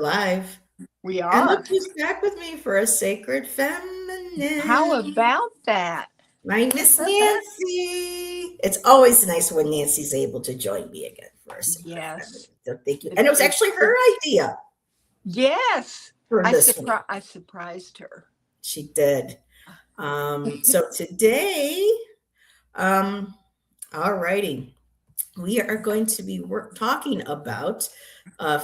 live. We And look are. who's back with me for a Sacred Feminine. How about that? My Miss Nancy. It's always nice when Nancy's able to join me again for a Sacred Feminine. Yes. So thank you. It, And it was it, actually her it, idea yes. for this one. I surprised her. She did. So today, um, all righty, we are going to be talking about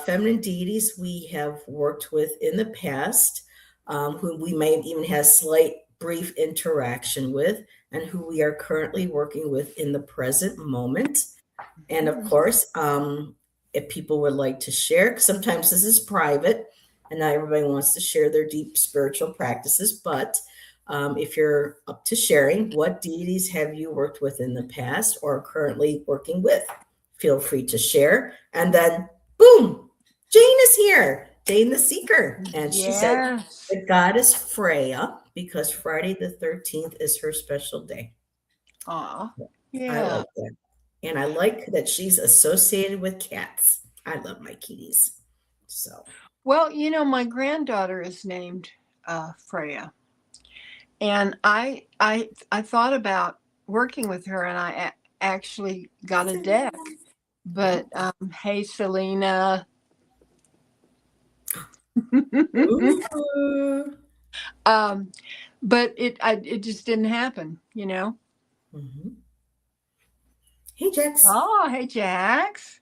feminine deities we have worked with in the past, who we may even have slight brief interaction with, and who we are currently working with in the present moment. And of course, if people would like to share, 'cause sometimes this is private and not everybody wants to share their deep spiritual practices, but if you're up to sharing, what deities have you worked with in the past or are currently working with? Feel free to share. And then, boom, Jane is here, Jane the Seeker. And she said, Yes. the goddess Freya, because Friday the 13th is her special day. Aw. I Yeah. like that. And I like that she's associated with cats. I love my kitties. So, Well, my granddaughter is named Freya, and I thought about working with her, and I actually got a deck. But hey, Selena. ooh. But it just didn't happen. Mhm. Hey, Jax. Oh, hey, Jax.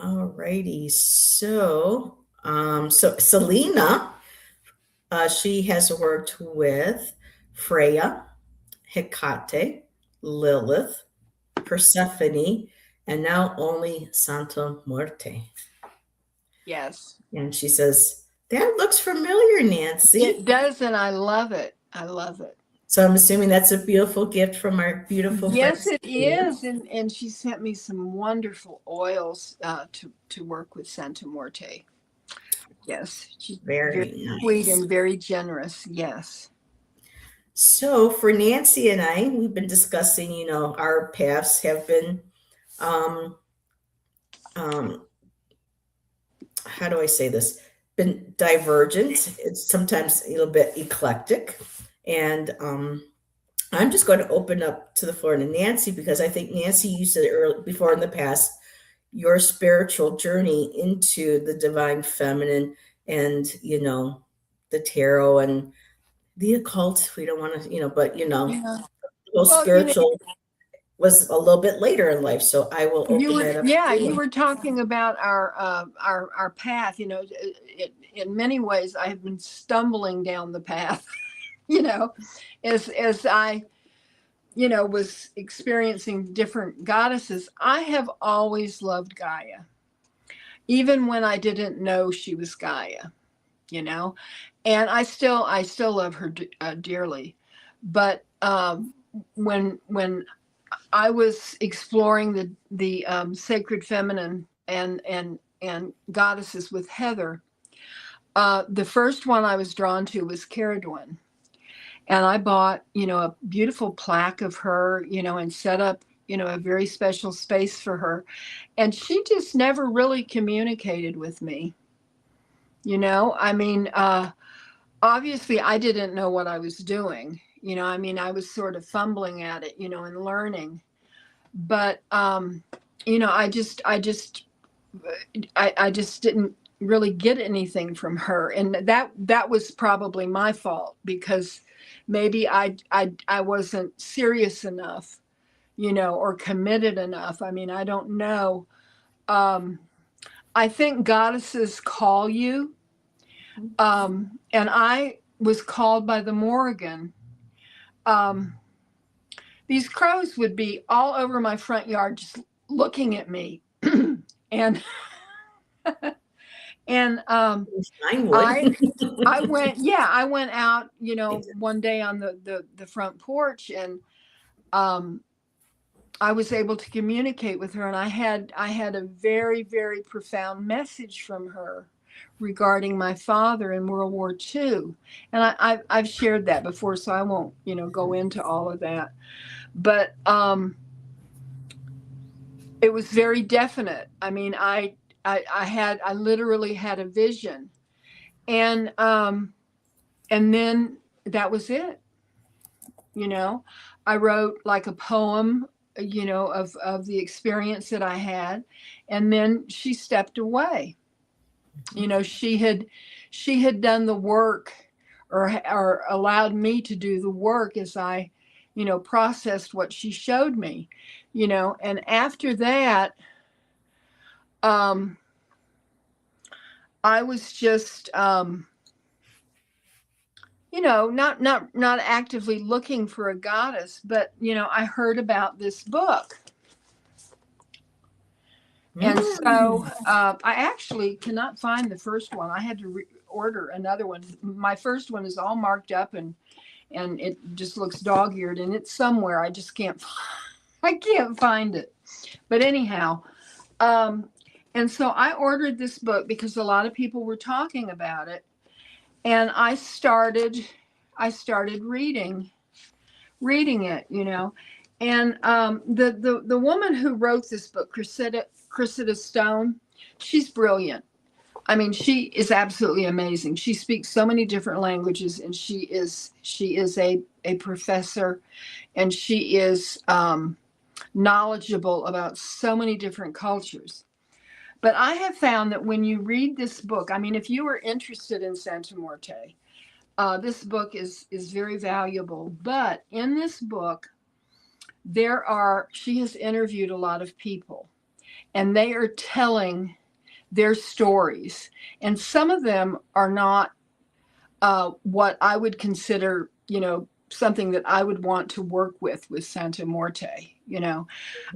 All righty. So Selena, she has worked with Freya, Hecate, Lilith, Persephone, and now only Santa Muerte. Yes. And she says, that looks familiar, It Nancy. does, and I love it. I love it. So I'm assuming that's a beautiful gift from our beautiful Yes, friends. it is, and she sent me some wonderful oils to work with Santa Morte. Yes, she's very Very sweet nice. and very generous. Yes. So for Nancy and I, we've been discussing, our paths have been, um, um, how do I say this? Been divergent. It's sometimes a little bit eclectic. And I'm just going to open up to the floor to Nancy because I think Nancy, you said earlier before in the past, your spiritual journey into the divine feminine and, the tarot and the occult. We don't want to, but, Yeah. the most Well, spiritual was a little bit later in life. So I will open that up to you you. were talking about our path. In many ways, I have been stumbling down the path. You know, as I was experiencing different goddesses. I have always loved Gaia, even when I didn't know she was Gaia. You know, and I still love her dearly. But when I was exploring the sacred feminine and goddesses with Heather, the first one I was drawn to was Caradwen. And I bought, a beautiful plaque of her, and set up, a very special space for her. And she just never really communicated with me. I mean, obviously I didn't know what I was doing. I mean, I was sort of fumbling at it, and learning. But, I just didn't really get anything from her. And that was probably my fault because maybe I wasn't serious enough, or committed enough. I mean, I don't know. Um, I think goddesses call you. And I was called by the Morrigan. Um, these crows would be all over my front yard just looking at me. and and Mine I would. I went out, one day on the front porch, and um I was able to communicate with her, and I had a very, very profound message from her regarding my father in World War II. And I've shared that before, so I won't, go into all of that. But it was very definite. I mean, I literally had a vision, and then that was it. You know, I wrote like a poem, of the experience that I had, and then she stepped away. She had done the work, or allowed me to do the work as I, processed what she showed me, and after that, um, I was just, not actively looking for a goddess, but I heard about this book. And so Mm. I actually cannot find the first one. I had to order another one. My first one is all marked up, and it just looks dog-eared, and it's somewhere. I just can't I can't find it. But anyhow, um, and so I ordered this book because a lot of people were talking about it, and I started reading it, and the woman who wrote this book, Cressida Stone, she's brilliant. I mean, she is absolutely amazing. She speaks so many different languages, and she is a professor, and she is knowledgeable about so many different cultures. But I have found that when you read this book, I mean, if you are interested in Santa Morte, this book is very valuable. But in this book, she has interviewed a lot of people, and they are telling their stories, and some of them are not what I would consider, something that I would want to work with Santa Morte.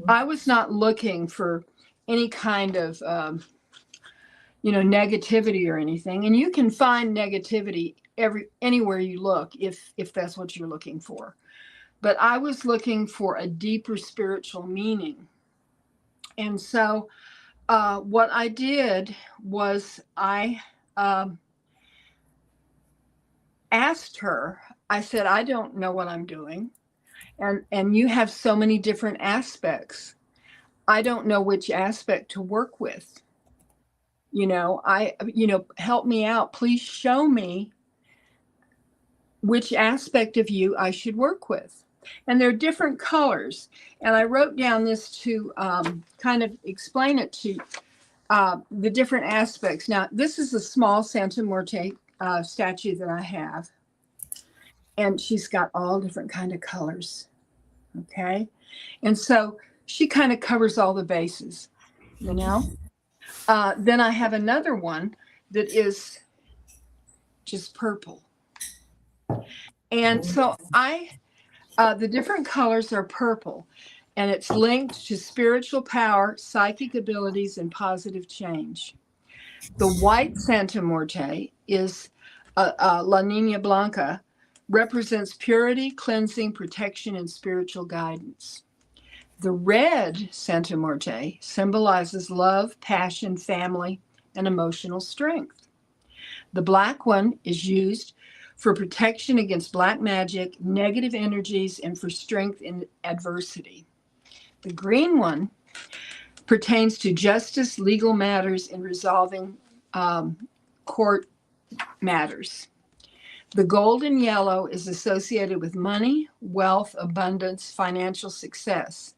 I was not looking for any kind of negativity or anything, and you can find negativity anywhere you look, if that's what you're looking for. But I was looking for a deeper spiritual meaning. And so what I did was I asked her, I said, I don't know what I'm doing. And you have so many different aspects. I don't know which aspect to work with. Help me out. Please show me which aspect of you I should work with. And they're different colors. And I wrote down this to kind of explain it to the different aspects. Now, this is a small Santa Morte statue that I have. And she's got all different kind of colors. Okay. And so she kind of covers all the bases, you know. Then I have another one that is just purple. And so the different colors are purple, and it's linked to spiritual power, psychic abilities, and positive change. The white Santa Morte is La Nina Blanca, represents purity, cleansing, protection, and spiritual guidance. The red Santa Morte symbolizes love, passion, family, and emotional strength. The black one is used for protection against black magic, negative energies, and for strength in adversity. The green one pertains to justice, legal matters, and resolving court matters. The golden yellow is associated with money, wealth, abundance, financial success.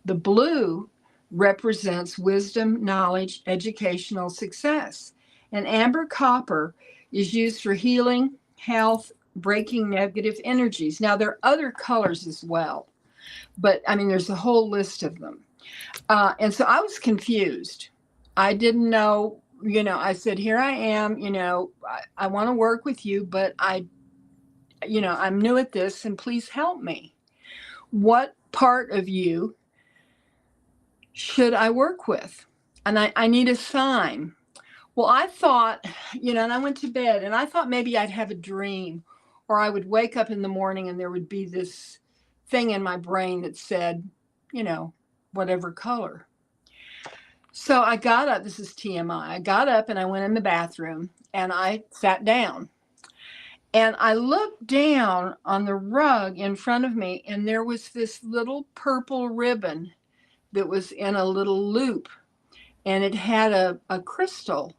The blue represents wisdom, knowledge, educational success. And amber copper is used for healing, health, breaking negative energies. Now, there are other colors as well, but I mean, there's a whole list of them. And so I was confused. I didn't know, I said, here I am, I want to work with you, but I'm new at this, and please help me. What part of you should I work with? And I need a sign. Well, I thought, and I went to bed, and I thought maybe I'd have a dream, or I would wake up in the morning and there would be this thing in my brain that said, whatever color. So I got up. This is TMI. I got up and I went in the bathroom and I sat down. And I looked down on the rug in front of me, and there was this little purple ribbon that was in a little loop. and it had a crystal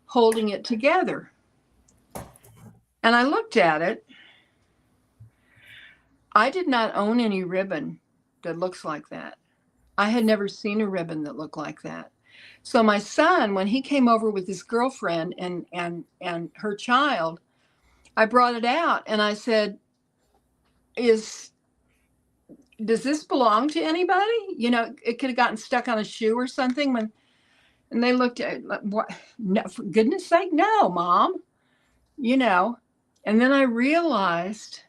holding it together. And I looked at it. I did not own any ribbon that looks like that. I had never seen a ribbon that looked like that. So my son, when he came over with his girlfriend and her child, I brought it out and I said, "Is does this belong to anybody? You know, it could have gotten stuck on a shoe or something." And they looked at it, like, what? No, for goodness sake, no, Mom. You know, and then I realized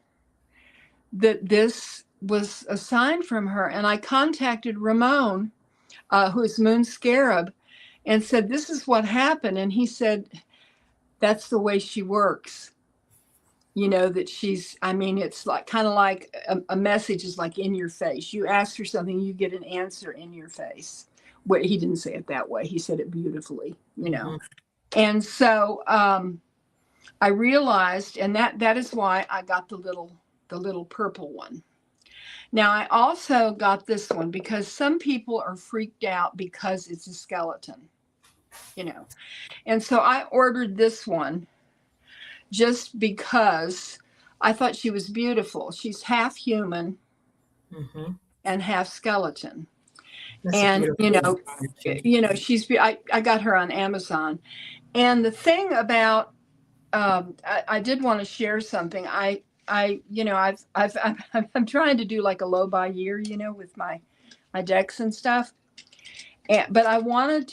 that this was a sign from her, and I contacted Ramon, who is Moon Scarab, and said, "This is what happened." And he said, "That's the way she works." You know, that she's, I mean, it's like kind of like a message is like in your face. You ask her something, you get an answer in your face. Well, he didn't say it that way. He said it beautifully, you know. And so I realized, and that is why I got the little purple one. Now I also got this one because some people are freaked out because it's a skeleton, you know. And so I ordered this one just because I thought she was beautiful. She's half human and half skeleton. That's a And beautiful she's I got her on Amazon. And the thing about I did want to share something. I'm trying to do like a low by year, you know, with my decks and stuff. But I wanted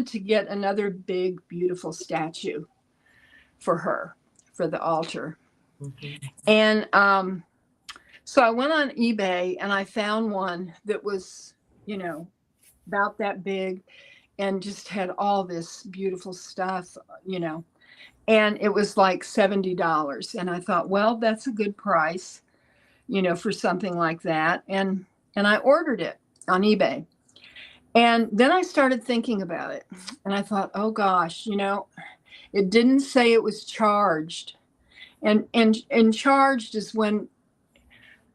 to get another big, beautiful statue for her, for the altar. And so I went on eBay and I found one that was, you know, about that big and just had all this beautiful stuff, you know. And it was like $70. And I thought, well, that's a good price, you know, for something like that. And I ordered it on eBay. And then I started thinking about it. And I thought, oh gosh, you know, it didn't say it was charged. And charged is when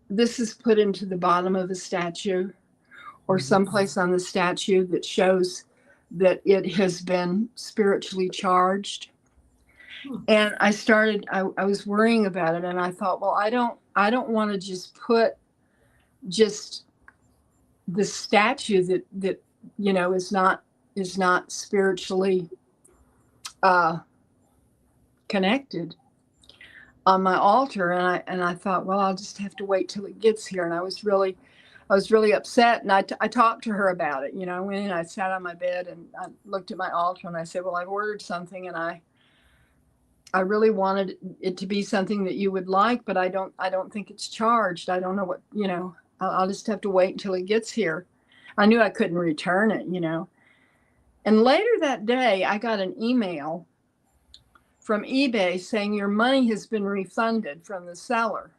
this is put into the bottom of a statue or someplace on the statue that shows that it has been spiritually charged. And I was worrying about it, and I thought, well, I don't want to just put just the statue that you know is not spiritually connected on my altar. And I thought, well, I'll just have to wait till it gets here. And I was really upset. And I talked to her about it. You know, I went in, I sat on my bed and I looked at my altar and I said, well, I've ordered something and I really wanted it to be something that you would like, but I don't think it's charged. I don't know what, you know, I'll just have to wait until it gets here. I knew I couldn't return it, you know. And later that day, I got an email from eBay saying your money has been refunded from the seller.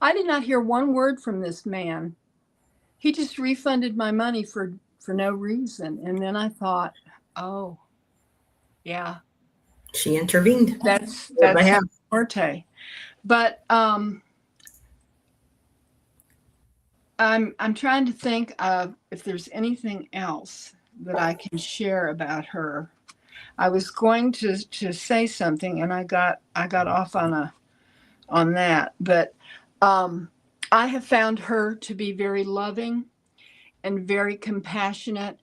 I did not hear one word from this man. He just refunded my money for no reason. And then I thought, oh, yeah. She intervened. That's forte. But I'm trying to think of if there's anything else that I can share about her. I was going to say something and I got off on that, but I have found her to be very loving and very compassionate.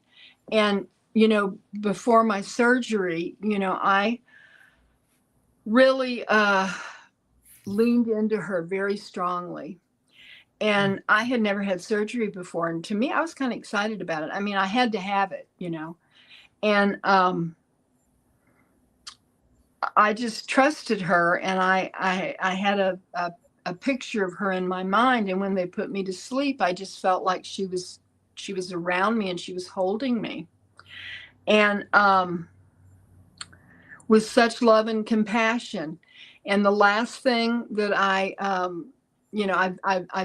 And you know, before my surgery, you know, I really leaned into her very strongly. And I had never had surgery before. And to me, I was kind of excited about it. I mean, I had to have it, you know. And I just trusted her. And I had a picture of her in my mind. And when they put me to sleep, I just felt like she was around me and she was holding me. And with such love and compassion. And the last thing that I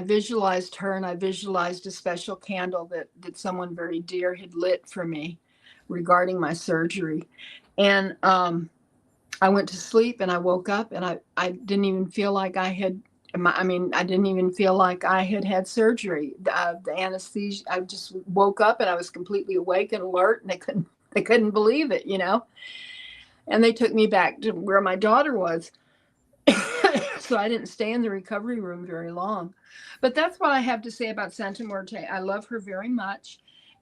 visualized her, and I visualized a special candle that someone very dear had lit for me regarding my surgery. And I went to sleep and I woke up and I didn't even feel like I had I mean, I didn't even feel like I had had surgery. The anesthesia, I just woke up and I was completely awake and alert, and they couldn't believe it, you know. And they took me back to where my daughter was, so I didn't stay in the recovery room very long. But that's what I have to say about Santa Muerte. I love her very much,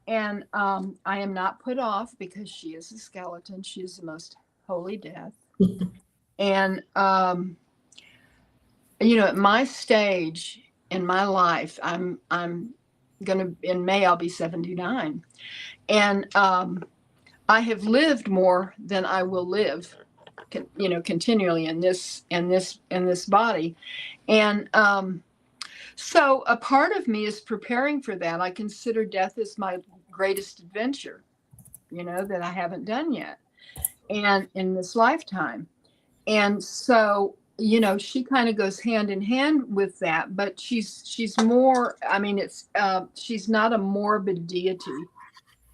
and I am not put off because she is a skeleton. She is the most holy death, and you know, at my stage in my life, I'm gonna in May I'll be 79, and I have lived more than I will live, you know, continually in this body, and so a part of me is preparing for that. I consider death as my greatest adventure, you know, that I haven't done yet, and in this lifetime. And so, you know, she kind of goes hand in hand with that, but she's more, I mean, it's she's not a morbid deity.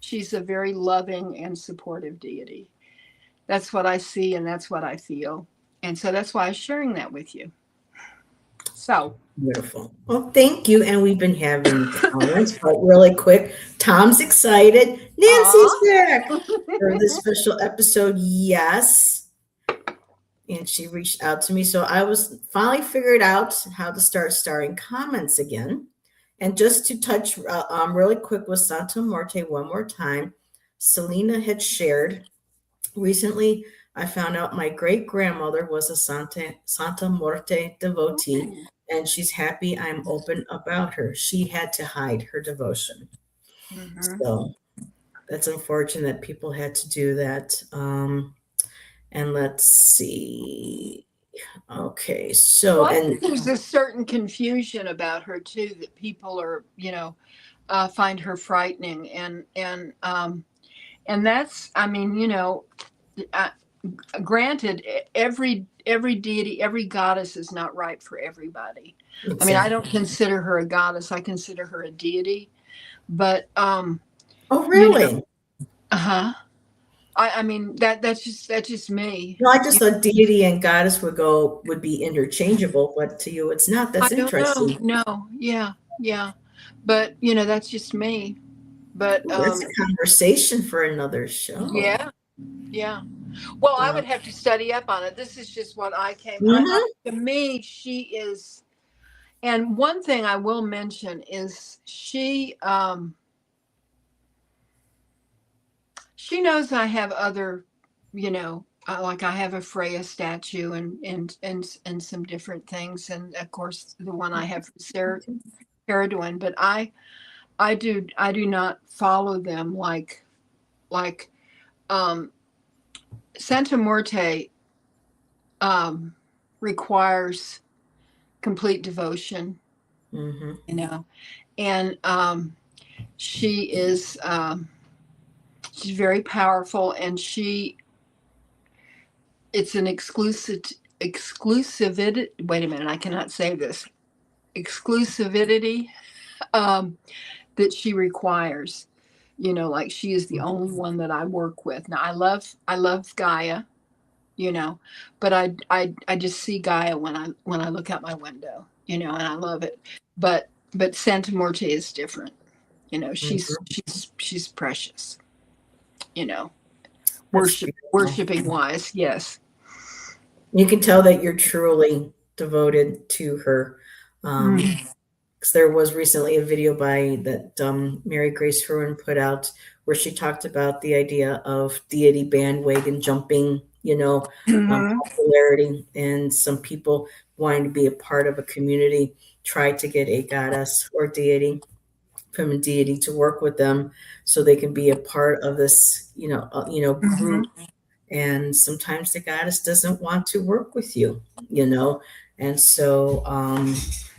She's a very loving and supportive deity. That's what I see and that's what I feel. And so that's why I'm sharing that with you. So Beautiful. Well, thank you. And we've been having comments, but really quick. Tom's excited. Nancy's aw. back for this special episode. Yes. And she reached out to me. So I was finally figured out how to start starting comments again. And just to touch really quick with Santa Muerte one more time, Selena had shared recently. I found out my great grandmother was a Santa Muerte devotee, and she's happy I'm open about her. She had to hide her devotion. Mm-hmm. So that's unfortunate that people had to do that. And let's see. Okay, so Well, I and think there's a certain confusion about her too, that people are, you know, find her frightening, and that's, I mean, you know, uh, granted, every deity, every goddess is not right for everybody. I mean, I don't exactly. consider her a goddess. I consider her a deity. But Oh, you know, really? uh-huh. I mean, that's just me. No, I just thought deity and goddess would be interchangeable, but to you it's not. I That's don't know. interesting. No, yeah, yeah. But you know, that's just me. But Ooh, that's a conversation for another show. yeah, yeah. Well, I Uh, would have to study up on it. This is just what I came. mhm. To me, she is. And one thing I will mention is she knows I have other, you know, like I have a Freya statue and some different things, and of course the one I have for Sarah Pereduin. But I do not follow them like um, Santa Muerte um, requires complete devotion, Mhm. you know, and she is she's very powerful, and it's an exclusivity. Wait a minute, I cannot say this. Exclusivity that she requires. You know, like she is the only one that I work with. Now I love Gaia, you know, but I just see Gaia when I look out my window, you know, and I love it. But Santa Morte is different. You know, she's Mhm. she's she's precious, you know. That's beautiful. Worshiping wise, yes. You can tell that you're truly devoted to her. Mm. 'Cause there was recently a video by that Mary Grace Fruin put out where she talked about the idea of deity bandwagon jumping, Mhm. popularity, and some people wanting to be a part of a community try to get a goddess or deity from a deity to work with them so they can be a part of this, group. Mhm. And sometimes the goddess doesn't want to work with you, and so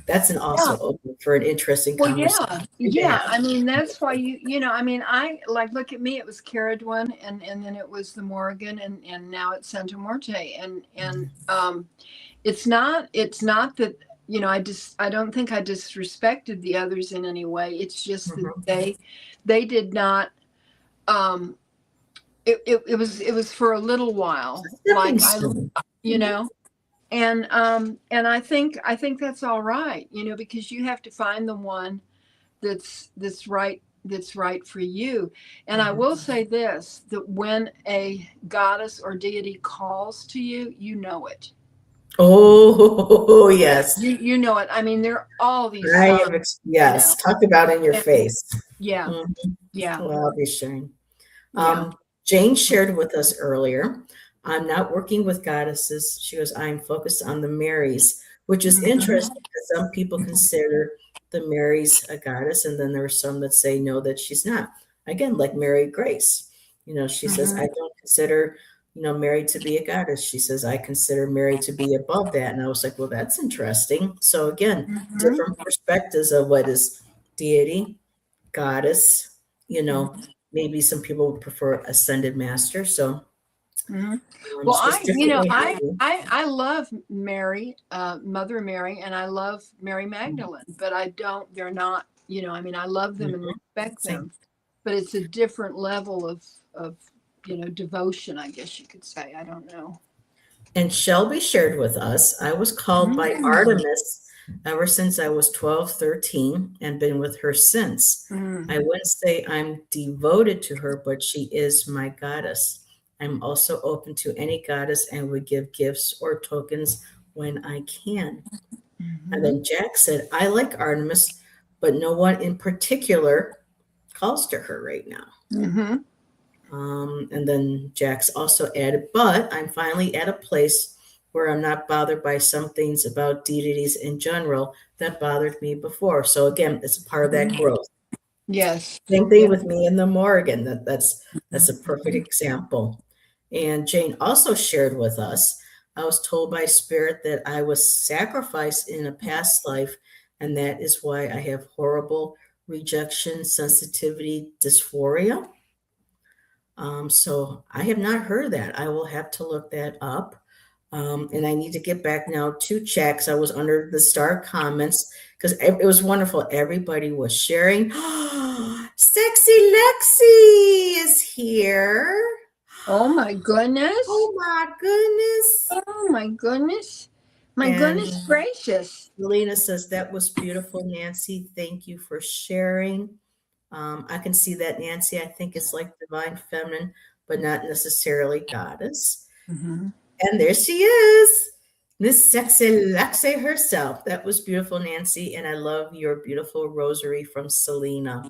that's an Yeah. also open for an interesting Well, conversation yeah, to yeah. have. I mean, that's why I mean, I like look at me. It was Caradwin, and then it was the Morgan, and now it's Santa Morte, and it's not that I don't think I disrespected the others in any way. It's just that Mhm. they did not. Um, it was for a little while. Stepping Like stone. you know. And I think that's all right, because you have to find the one that's right for you. And I Mhm. will say this, that when a goddess or deity calls to you, you know it. Oh, yes. You know it. I mean, there are all these I signs, have, you know. yes, talk about in your And face. yeah, Mhm. yeah, Well, I'll be sharing. yeah. Jane shared with us earlier, I'm not working with goddesses. She goes, I'm focused on the Marys, which is Mhm. interesting because some people consider the Marys a goddess, and then there are some that say no, that she's not. Again, like Mary Grace. She says, I Mhm. don't consider, Mary to be a goddess. She says, I consider Mary to be above that. And I was like, well, that's interesting. So again, Mhm. different perspectives of what is deity, goddess, you know, Mhm. maybe some people would prefer ascended master. So Mhm. Well, it's just different way how you. I love Mary, Mother Mary, and I love Mary Magdalene, but I don't. They're not. I mean, I love them and Mhm. respect Same. them, but it's a different level of devotion, I guess you could say. I don't know. And Shelby shared with us, I was called by Mm. Artemis ever since I was 12, 13, and been with her since. Mm. I wouldn't say I'm devoted to her, but she is my goddess. I'm also open to any goddess and would give gifts or tokens when I can. And Mhm. then Jack said, I like Artemis, but no one in particular calls to her right now. Mhm. And then Jax also added, but I'm finally at a place where I'm not bothered by some things about deities in general that bothered me before. So again, it's a part of that Mhm. growth. Yes. Same thing Yeah. with me and the Morgan. That's a perfect example. And Jane also shared with us, I was told by spirit that I was sacrificed in a past life, and that is why I have horrible rejection, sensitivity, dysphoria. So I have not heard that. I will have to look that up. And I need to get back now to checks. I was under the star comments because it was wonderful. Everybody was sharing. Sexy Lexi is here. Oh my goodness. Oh my goodness. Oh my goodness. My And goodness gracious. Selena says, that was beautiful, Nancy. Thank you for sharing. I can see that, Nancy. I think it's like divine feminine, but not necessarily goddess. Mhm. And there she is, Miss Sexy Lexi herself. That was beautiful, Nancy. And I love your beautiful rosary from Selena.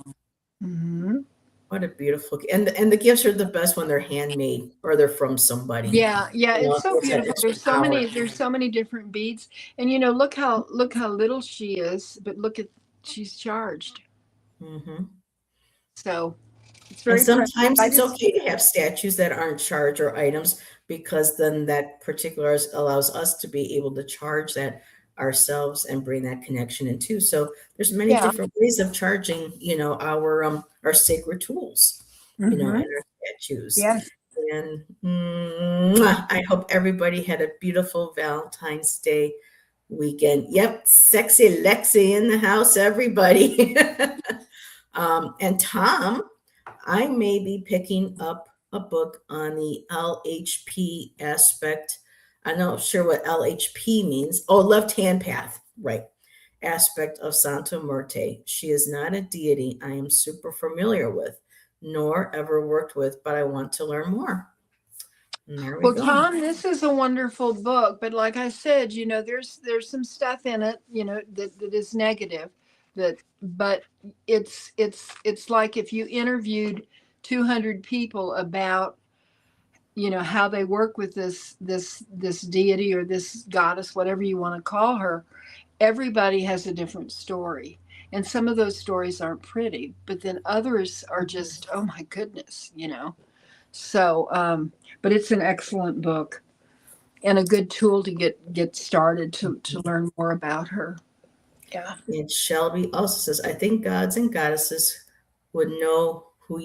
Mhm. What a beautiful, and the gifts are the best when they're handmade or they're from somebody. Yeah, yeah, it's It so gives that beautiful. extra There's so power. many there's so many different beads. And look how little she is, but look at she's charged. Hmm. So, it's And very precious. sometimes I it's just okay to have statues that aren't charged or items because then that particular allows us to be able to charge that ourselves and bring that connection in too. So there's many yeah. different ways of charging, our sacred tools, and Mhm. our statues. Yes. And I hope everybody had a beautiful Valentine's Day weekend. Yep, sexy Lexi in the house, everybody. And Tom, I may be picking up a book on the LHP aspect. I'm not sure what LHP means. Oh, left hand path, right. Aspect of Santa Muerte. She is not a deity I am super familiar with, nor ever worked with, but I want to learn more. And there we Well, go. Tom, this is a wonderful book, but like I said, there's some stuff in it, that is negative, but it's like if you interviewed 200 people about how they work with this deity or this goddess, whatever you want to call her. Everybody has a different story, and some of those stories aren't pretty, but then others are just, oh my goodness. So, but it's an excellent book and a good tool to get started to learn more about her. Yeah. And Shelby also says, I think gods and goddesses would know who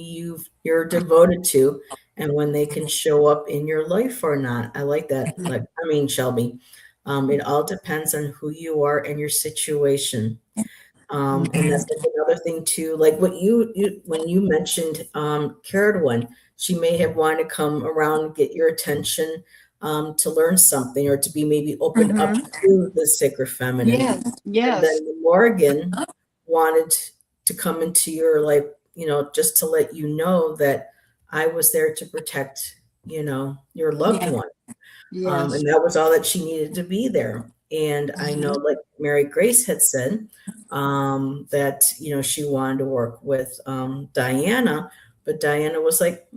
you're devoted to and when they can show up in your life or not. I like that. Like, I mean, Shelby, it all depends on who you are and your situation. And that's like another thing too, like what you when you mentioned Carrot one, she may have wanted to come around, get your attention. to learn something or to be maybe opened up Mm-hmm. to the sacred feminine. Yes. And then Yes. the Morgan wanted to come into your life, just to let you know that I was there to protect, your loved Yeah. one. Yes. And that was all that she needed to be there. And I know, Mhm. like Mary Grace had said, that, she wanted to work with Diana, but Diana was like,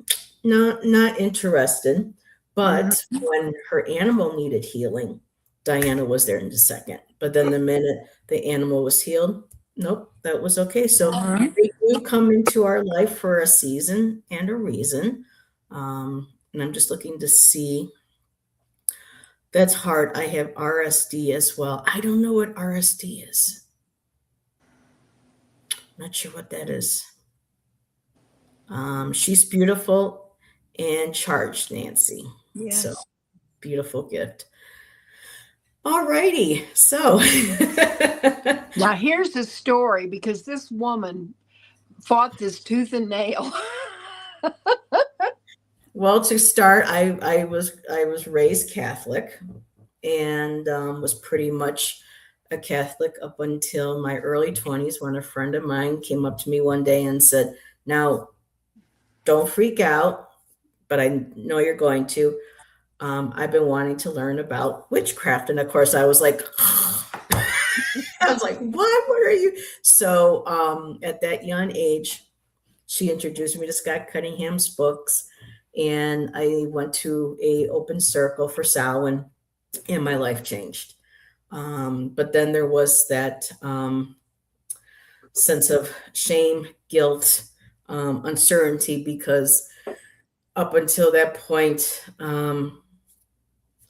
no, not interested. But Mhm. when her animal needed healing, Diana was there in a second. But then the minute the animal was healed, nope, that was okay. So Mhm. they do come into our life for a season and a reason. And I'm just looking to see. That's hard. I have RSD as well. I don't know what RSD is. Not sure what that is. She's beautiful and charged, Nancy. So Yes. beautiful gift. All righty. So, Now here's the story because this woman fought this tooth and nail. well, to start, I was raised Catholic and was pretty much a Catholic up until my early 20s when a friend of mine came up to me one day and said, "Now, don't freak out, but I know you're going to. I've been wanting to learn about witchcraft." And of course, I was like, I was like, what? What are you? So at that young age, she introduced me to Scott Cunningham's books, and I went to a open circle for Samhain, and my life changed. But then there was that sense of shame, guilt, uncertainty, because up until that point,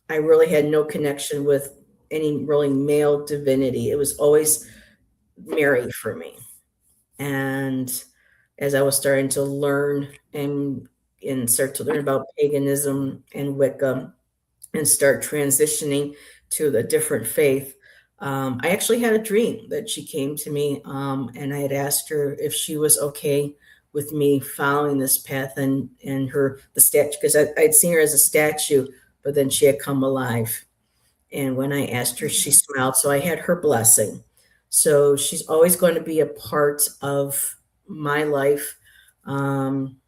I really had no connection with any really male divinity. It was always Mary for me. And as I was starting to learn and start to learn about paganism and Wicca and start transitioning to the different faith, I actually had a dream that she came to me, and I had asked her if she was okay with me following this path and her the statue, because I'd seen her as a statue, but then she had come alive. And when I asked her, she smiled. So I had her blessing. So she's always going to be a part of my life. Um,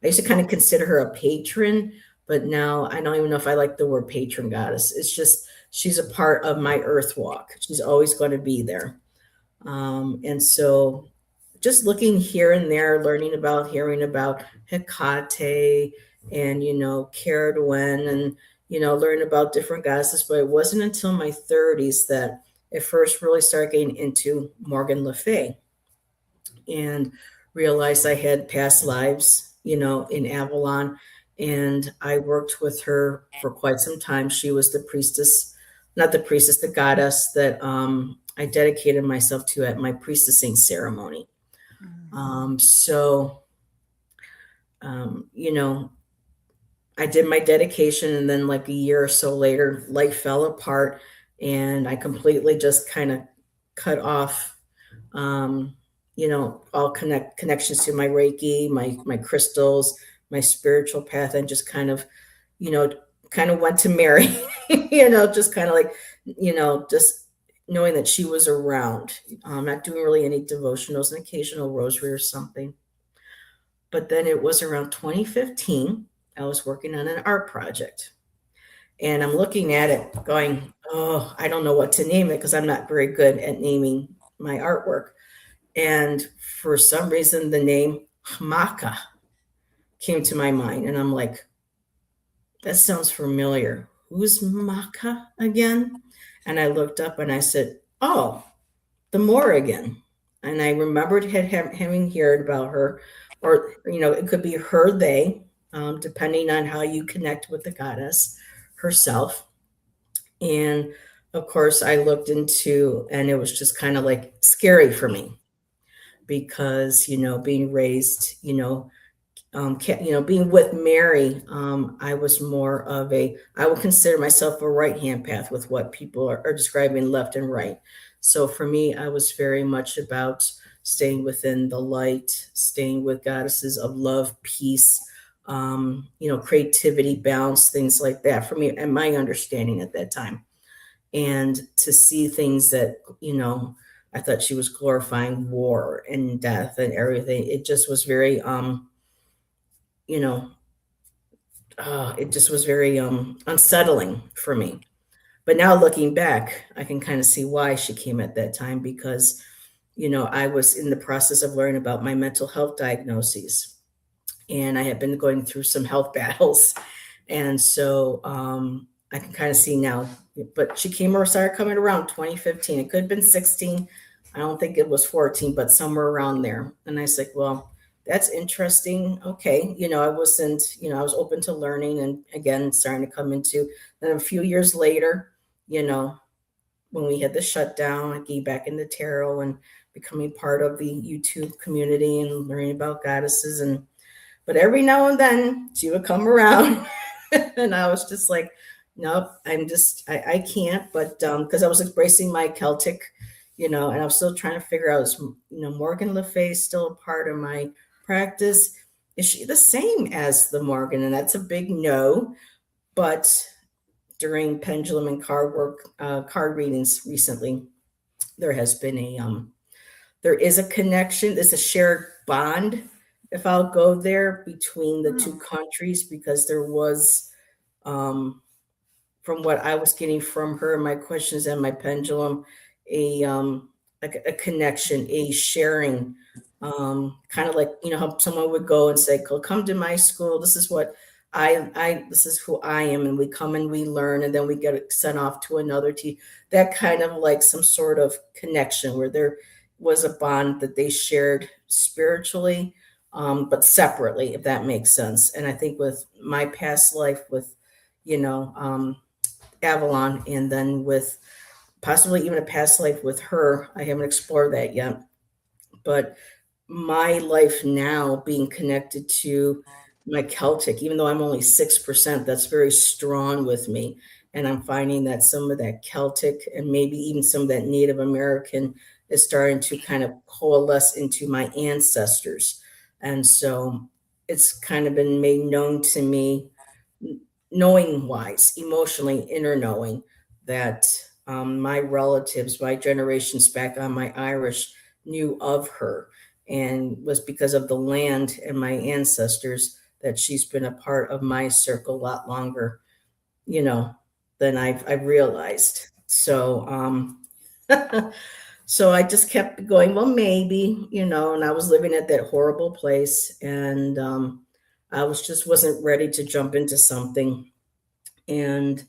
I used to kind of consider her a patron, but now I don't even know if I like the word patron goddess. It's just she's a part of my earth walk. She's always going to be there. And so just looking here and there, learning about, hearing about Hecate and, Caradwen and, learning about different goddesses. But it wasn't until my 30s that I first really started getting into Morgan Le Fay and realized I had past lives, in Avalon. And I worked with her for quite some time. She was the priestess, not the priestess, the goddess that I dedicated myself to at my priestessing ceremony. So, you know, I did my dedication, and then like a year or so later, life fell apart, and I completely just kind of cut off, um, all connections to my Reiki, my crystals, my spiritual path, and just you know, kind of went to Mary, just kind of like, just knowing that she was around, not doing really any devotionals, an occasional rosary or something. But then it was around 2015, I was working on an art project. And I'm looking at it going, oh, I don't know what to name it because I'm not very good at naming my artwork. And for some reason, the name Hamaka came to my mind. And I'm like, that sounds familiar. Who's Maka again? And I looked up and I said, oh, the Morrigan. And I remembered having heard about her, or, it could be her, they, depending on how you connect with the goddess herself. And of course, I looked into, and it was just kind of like scary for me because, being raised, being with Mary, I was more of I would consider myself a right hand path with what people are describing left and right. So for me, I was very much about staying within the light, staying with goddesses of love, peace, creativity, balance, things like that for me and my understanding at that time. And to see things that, I thought she was glorifying war and death and everything. It just was very, you know, it just was very unsettling for me. But now looking back, I can kind of see why she came at that time because, I was in the process of learning about my mental health diagnoses, and I had been going through some health battles. And so I can kind of see now. But she came or started coming around 2015. It could have been 16. I don't think it was 14, but somewhere around there. And I was like, well, that's interesting. Okay. I wasn't, I was open to learning and again, starting to come into. Then a few years later, you know, when we had the shutdown, I came back into tarot and becoming part of the YouTube community and learning about goddesses. But every now and then she would come around and I was just like, nope, I can't. But because I was embracing my Celtic, and I was still trying to figure out, Morgan Le Fay still a part of my practice? Is she the same as the Morgan? And that's a big no. But during pendulum and card readings recently, there has been there is a connection. There's a shared bond, if I'll go there, between the two Mm. countries because there was, um, from what I was getting from her, my questions and my pendulum, a connection, a sharing, kind of like how someone would go and say, come to my school. This is what this is who I am," and we come and we learn, and then we get sent off to another team. That kind of like some sort of connection where there was a bond that they shared spiritually, but separately, if that makes sense. And I think with my past life with, you know, um, Avalon, and then with possibly even a past life with her. I haven't explored that yet. But my life now being connected to my Celtic, even though I'm only 6%, that's very strong with me. And I'm finding that some of that Celtic and maybe even some of that Native American is starting to kind of coalesce into my ancestors. And so it's kind of been made known to me, knowing wise, emotionally, inner knowing that my relatives, my generations back on my Irish, knew of her, and was because of the land and my ancestors that she's been a part of my circle a lot longer, you know, than I've realized. So, so I just kept going. Well, maybe, and I was living at that horrible place, and I was just wasn't ready to jump into something. And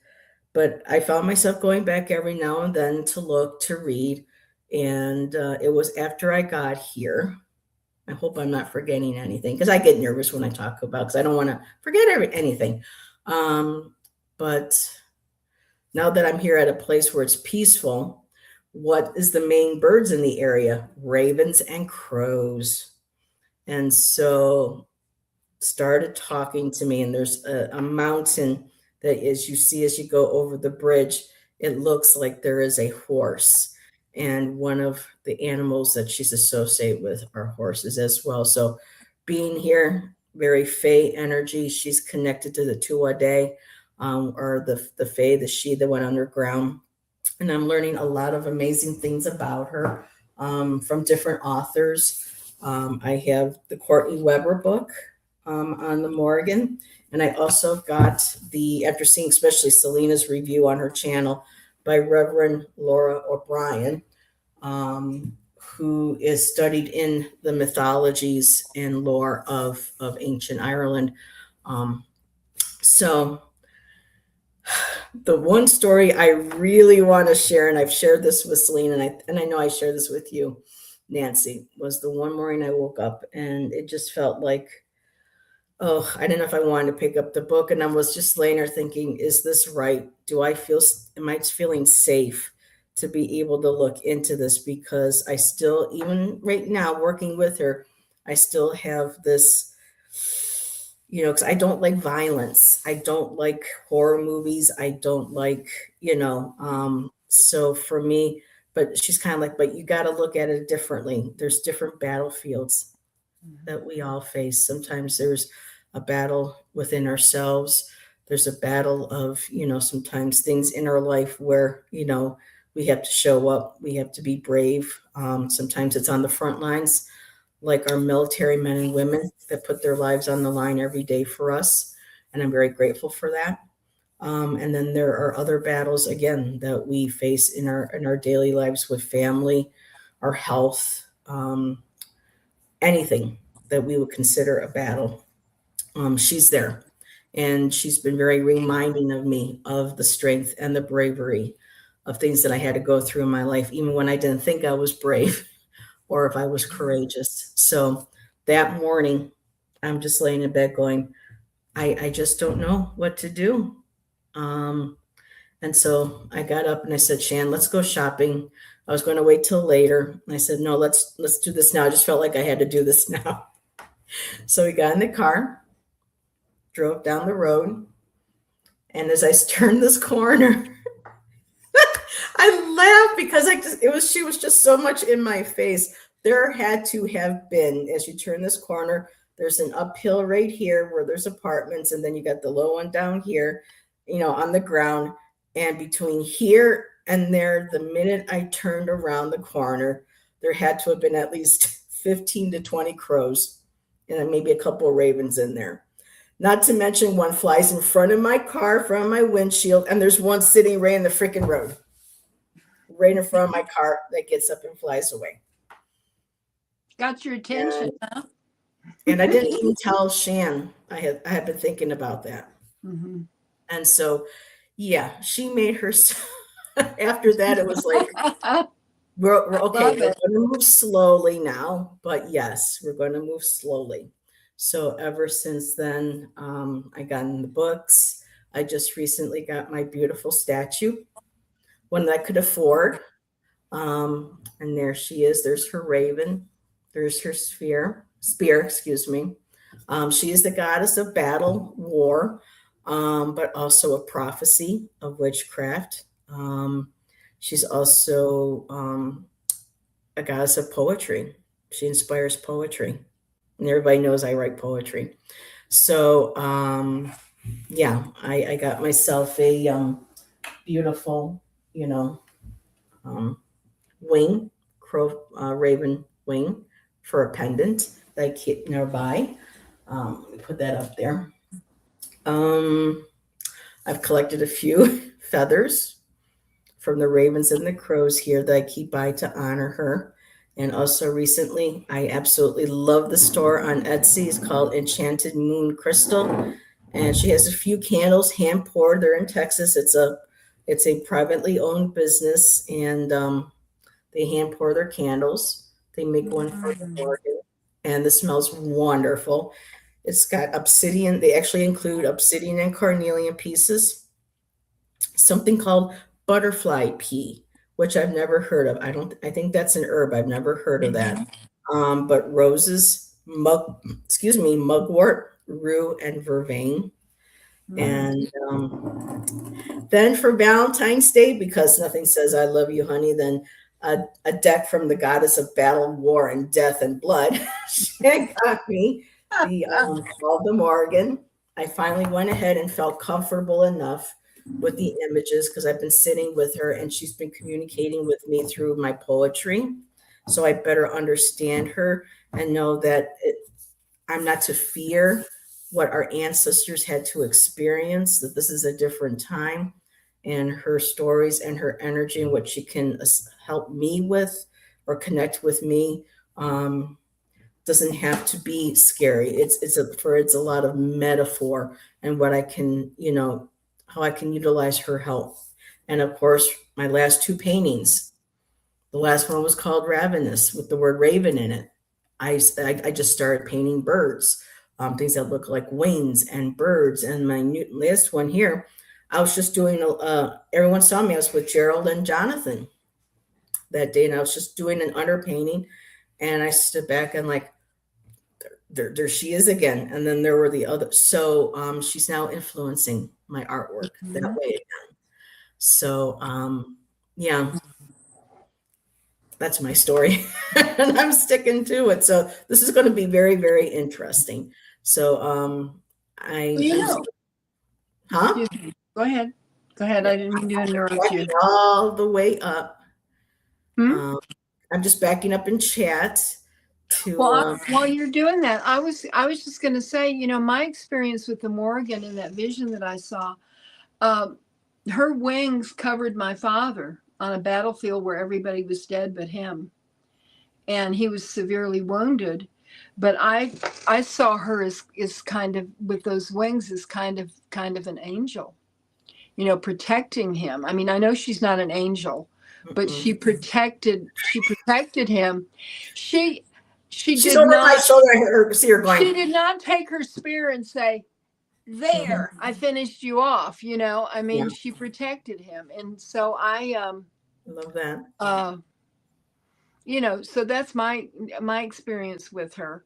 but I found myself going back every now and then to look, to read. And it was after I got here. I hope I'm not forgetting anything because I get nervous when I talk about because I don't want to forget anything. Um, but now that I'm here at a place where it's peaceful, what is the main birds in the area? Ravens and crows. And so started talking to me, and there's a mountain that as you see as you go over the bridge, it looks like there is a horse, and one of the animals that she's associated with are horses as well. So being here, very Fey energy. She's connected to the Tuatha, or the Fey, the she that went underground. And I'm learning a lot of amazing things about her, from different authors. I have the Courtney Weber book, on the Morgan, and I also got after seeing especially Selena's review on her channel by Reverend Laura O'Brien, who is studied in the mythologies and lore of ancient Ireland. Um, so the one story I really want to share, and I've shared this with Selena, and I know I share this with you, Nancy, was the one morning I woke up and it just felt like, oh, I didn't know if I wanted to pick up the book, and I was just laying there thinking, is this right? Am I feeling safe to be able to look into this? Because I still, even right now, working with her, I still have this, because I don't like violence. I don't like horror movies. I don't like, so for me, but she's kind of like, but you got to look at it differently. There's different battlefields Mhm. that we all face. Sometimes there's a battle within ourselves. There's a battle of, sometimes things in our life where, we have to show up, we have to be brave. Sometimes it's on the front lines, like our military men and women that put their lives on the line every day for us. And I'm very grateful for that. And then there are other battles again that we face in our daily lives with family, our health, anything that we would consider a battle. She's there, and she's been very reminding of me of the strength and the bravery of things that I had to go through in my life, even when I didn't think I was brave or if I was courageous. So that morning, I'm just laying in bed going, I just don't know what to do. Um, and so I got up and I said, Shan, let's go shopping. I was going to wait till later. And I said, no, let's do this now. I just felt like I had to do this now. So we got in the car, drove down the road, and as I turned this corner, I laughed because she was just so much in my face. There had to have been, as you turn this corner, there's an uphill right here where there's apartments, and then you got the low one down here, on the ground. And between here and there, the minute I turned around the corner, there had to have been at least 15 to 20 crows and then maybe a couple of ravens in there. Not to mention one flies in front of my car, front of my windshield, and there's one sitting right in the freaking road, right in front of my car that gets up and flies away. Got your attention, huh? And I didn't even tell Shan. I had been thinking about that. Mm-hmm. And so, yeah, she made her. After that, it was like, we're okay. We're going to move slowly now, but yes, we're going to move slowly. So ever since then, I got in the books. I just recently got my beautiful statue, one that I could afford. And there she is. There's her raven. There's her spear, excuse me. She is the goddess of battle, war, but also a prophecy of witchcraft. She's also a goddess of poetry. She inspires poetry. And everybody knows I write poetry. So, yeah, I got myself a beautiful, um, wing, raven wing for a pendant that I keep nearby. Let me put that up there. Um, I've collected a few feathers from the ravens and the crows here that I keep by to honor her. And also recently, I absolutely love the store on Etsy. It's called Enchanted Moon Crystal, and she has a few candles hand poured. They're in Texas. It's a privately owned business, and they hand pour their candles. They make one for the organ, and this smells wonderful. It's got obsidian. They actually include obsidian and carnelian pieces, something called butterfly pea, which I've never heard of. I think that's an herb. I've never heard of that. But roses, mugwort, rue, and vervain. And then for Valentine's Day, because nothing says I love you, honey, than a deck from the goddess of battle, war, and death and blood. She got me the Called Morgan. I finally went ahead and felt comfortable enough with the images because I've been sitting with her and she's been communicating with me through my poetry. So I better understand her and know that I'm not to fear what our ancestors had to experience, that this is a different time, and her stories and her energy and what she can help me with or connect with me doesn't have to be scary. It's a lot of metaphor and what I can, how I can utilize her help. And of course, my last two paintings. The last one was called Ravenous with the word raven in it. I just started painting birds, things that look like wings and birds. And my last one here, I was just doing, everyone saw me, I was with Gerald and Jonathan that day, and I was just doing an underpainting. And I stood back and like, there she is again. And then there were the others. So she's now influencing my artwork that way again. So yeah, that's my story. And I'm sticking to it. So this is going to be very, very interesting. So Well, I'm still, huh? excuse me. Go ahead. Go ahead. I didn't mean to interrupt you. Backing all the way up. Hmm? Um, I'm just backing up in chat Well, to while you're doing that, I was just going to say, my experience with the Morgan and that vision that I saw, um, her wings covered my father on a battlefield where everybody was dead but him, and he was severely wounded. But I saw her as kind of with those wings as kind of an angel, protecting him. I mean, I know she's not an angel, but mm-mm. she protected him. She she She's did over my not shoulder. I see her she going. did not take her spear and say, Mhm. "There, I finished you off." I Yeah, mean, she protected him, and so I love that. uh, so that's my experience with her.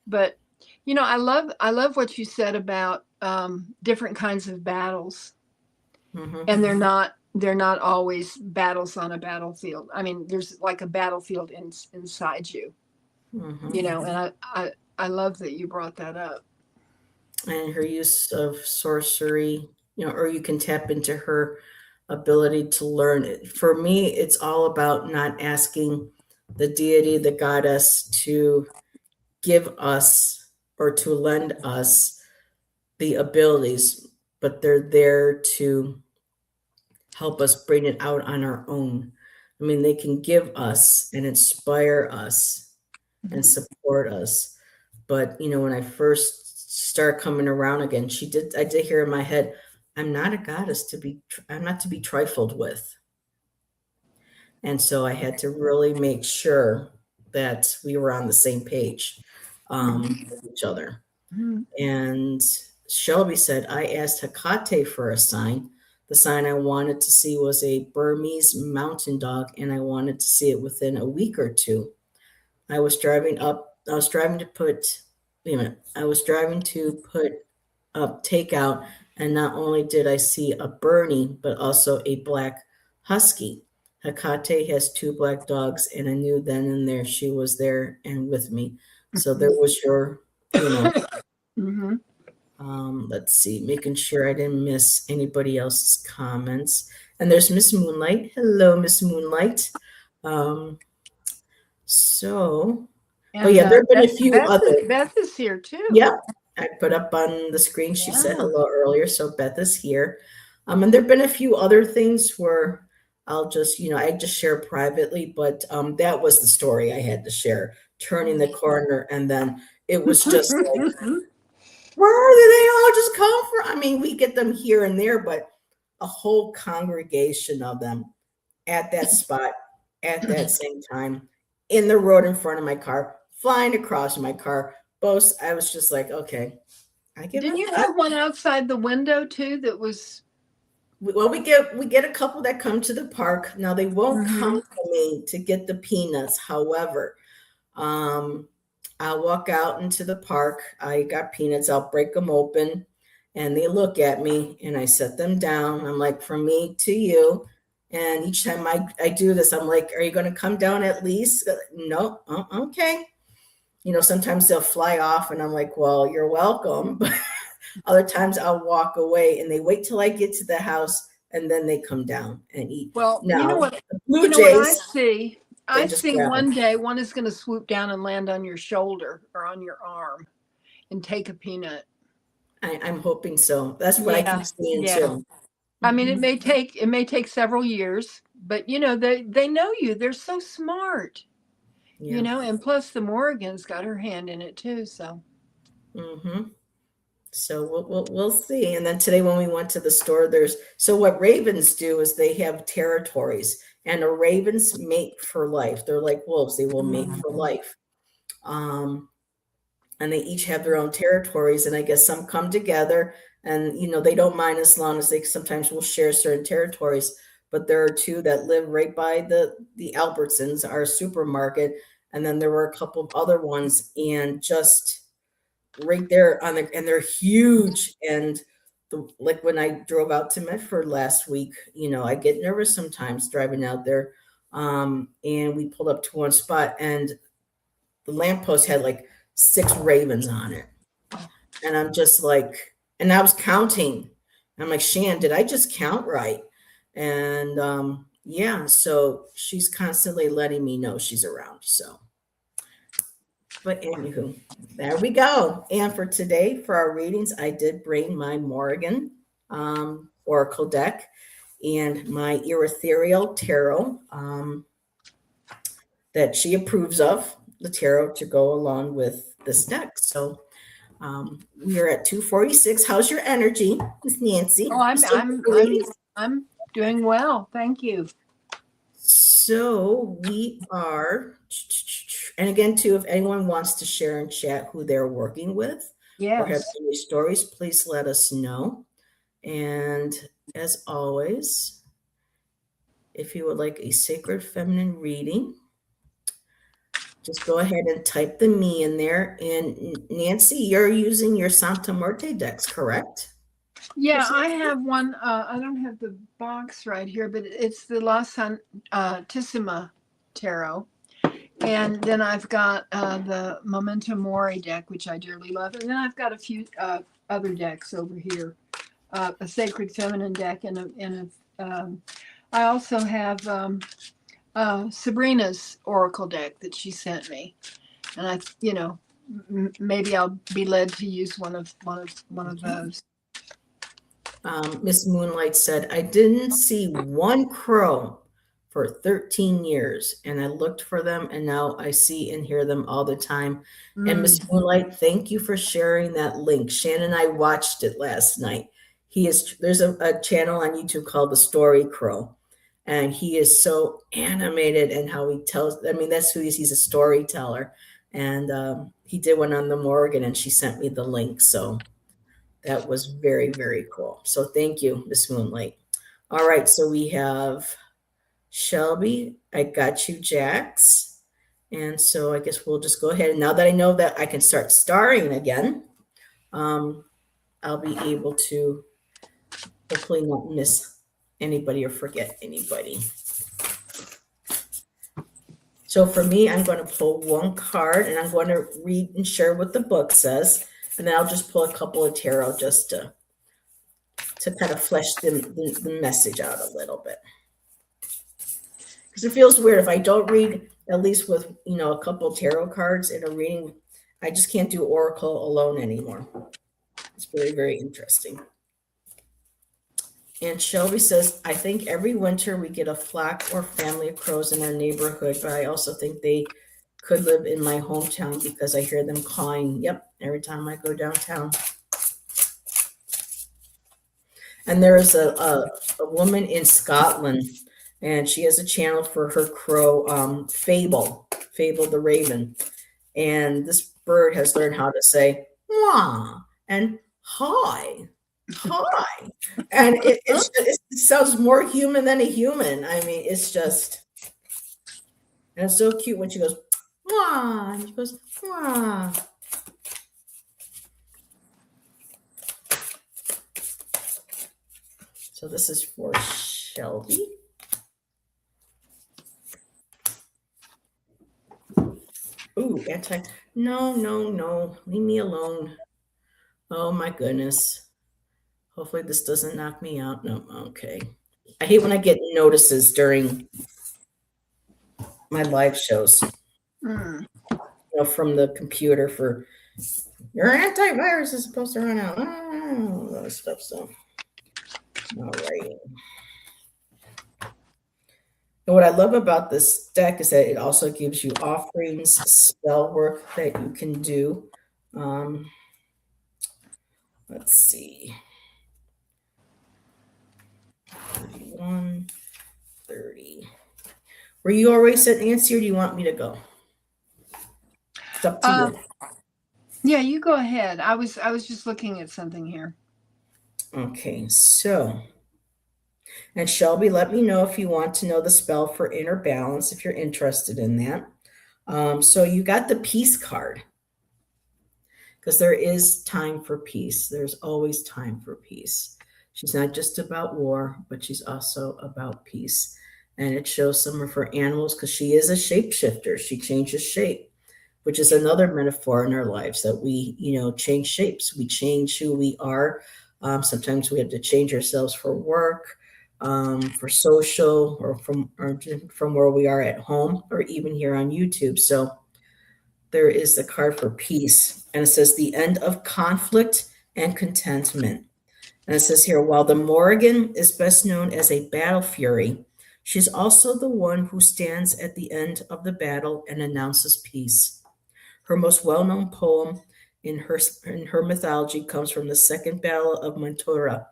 But I love what you said about different kinds of battles, Hmm. and they're not always battles on a battlefield. I mean, there's like a battlefield inside you, Hmm. and I love that you brought that up. And her use of sorcery, or you can tap into her ability to learn it. For me, it's all about not asking the deity, the goddess, to give us or to lend us the abilities, but they're there to help us bring it out on our own. I mean, they can give us and inspire us and support us. But when I first start coming around again, I did hear in my head, I'm not a goddess I'm not to be trifled with. And so I had to really make sure that we were on the same page with each other. Mhm. And Shelby said, I asked Hecate for a sign. The sign I wanted to see was a Burmese mountain dog, and I wanted to see it within a week or two. I was driving to put, wait a minute, I was driving to put up takeout, and not only did I see a Bernie, but also a black husky. Hecate has two black dogs, and I knew then and there she was there and with me. So there was your, you know, Hmm. let's see, making sure I didn't miss anybody else's comments. And there's Miss Moonlight. Hello, Miss Moonlight. Um, so, oh And yeah, there have been a few Beth other. Beth is here too. Yep, I put up on the screen. She said Yeah. hello earlier, so Beth is here. And there've been a few other things where I'll just, I just share privately, but that was the story I had to share. Turning the corner, and then it was just like, where do they all just come from? I mean, we get them here and there, but a whole congregation of them at that spot at that same time in the road in front of my car, flying across my car. Both, I was just like, okay, I give Didn't up. you have one outside the window too that was? Well, we get a couple that come to the park. Now they won't come Hmm. to me to get the peanuts. However, um, I'll walk out into the park. I got peanuts. I'll break them open, and they look at me, and I set them down. I'm like, from me to you. And each time I do this, I'm like, are you going to come down at least? No. Okay. Sometimes they'll fly off, and I'm like, well, you're welcome. But other times I'll walk away, and they wait till I get to the house, and then they come down and eat. Well, you know Now, what? the You blue know what I jays, see? they I just see grab them. one day one is going to swoop down and land on your shoulder or on your arm and take a peanut. I'm hoping so. That's what I keep Yeah, seeing yeah. too. I mean, it Mhm. may take several years, but they know you. They're so smart, Yeah. and plus the Morrigan's got her hand in it too. So. Hmm. So we'll see. And then today when we went to the store, so what ravens do is they have territories, and the ravens mate for life. They're like wolves; they will mate for life. Um, and they each have their own territories. And I guess some come together, and they don't mind as long as they sometimes will share certain territories. But there are two that live right by the Albertsons, our supermarket, and then there were a couple of other ones, and just right there and they're huge. And like when I drove out to Medford last week, I get nervous sometimes driving out there. And we pulled up to one spot, and the lamppost had like 6 ravens on it. And I'm just like, and I was counting. I'm like, Shan, did I just count right? And yeah, so she's constantly letting me know she's around. So, but anywho, there we go. And for today, for our readings, I did bring my Morrigan Oracle deck and my Ethereal Tarot that she approves of, the tarot to go along with this deck. So we are at 246. How's your energy, Miss Nancy? Oh, You still with the ladies? I'm doing well. Thank you. So we are, and again, too, if anyone wants to share in chat who they're working with or have Yes. any stories, please let us know. And as always, if you would like a sacred feminine reading, just go ahead and type the me in there. And Nancy, you're using your Santa Muerte decks, correct? Yeah, I have one. I don't have the box right here, but it's the La Santissima Tarot. And then I've got the Memento Mori deck, which I dearly love. And then I've got a few other decks over here, a Sacred Feminine deck, I also have Sabrina's Oracle deck that she sent me. And maybe I'll be led to use one of those. Miss Moonlight said, I didn't see one crow for 13 years, and I looked for them, and now I see and hear them all the time. And Miss Moonlight, thank you for sharing that link. Shannon and I watched it last night. There's a channel on YouTube called The Story Crow, and he is so animated and how he tells. I mean, that's who he is. He's a storyteller, and he did one on the Morgan, and she sent me the link. So that was very, very cool. So thank you, Miss Moonlight. All right, so we have Shelby. I got you, Jax. And so I guess we'll just go ahead. And now that I know that I can start starring again, I'll be able to hopefully not miss anybody or forget anybody. So for me, I'm going to pull one card and I'm going to read and share what the book says. And then I'll just pull a couple of tarot just to kind of flesh the message out a little bit. Because it feels weird if I don't read at least with, a couple tarot cards in a reading. I just can't do Oracle alone anymore. It's very, very interesting. And Shelby says, I think every winter we get a flock or family of crows in our neighborhood, but I also think they could live in my hometown because I hear them cawing. Yep, every time I go downtown. And there is a woman in Scotland, and she has a channel for her crow, Fable the Raven. And this bird has learned how to say, wah, and hi. And it sounds more human than a human. I mean, it's just, and it's so cute when she goes, wah, and she goes, wah. So this is for Shelby. Ooh, no, leave me alone. Oh my goodness. Hopefully this doesn't knock me out. No, okay. I hate when I get notices during my live shows, from the computer for your antivirus is supposed to run out. All that stuff. So, all right. And what I love about this deck is that it also gives you offerings, spell work that you can do. Let's see. 31, 30. Were you already set, Nancy, or do you want me to go? It's up to you. Yeah, you go ahead. I was just looking at something here. Okay, so, and Shelby, let me know if you want to know the spell for inner balance, if you're interested in that. So you got the peace card, because there is time for peace. There's always time for peace. She's not just about war, but she's also about peace. And it shows some of her animals, because she is a shapeshifter. She changes shape, which is another metaphor in our lives that we, change shapes. We change who we are. Sometimes we have to change ourselves for work, for social, or from where we are at home, or even here on YouTube. So there is the card for peace, and it says the end of conflict and contentment. And it says here, while the Morrigan is best known as a battle fury, she's also the one who stands at the end of the battle and announces peace. Her most well-known poem in her mythology comes from the Second Battle of Mantua,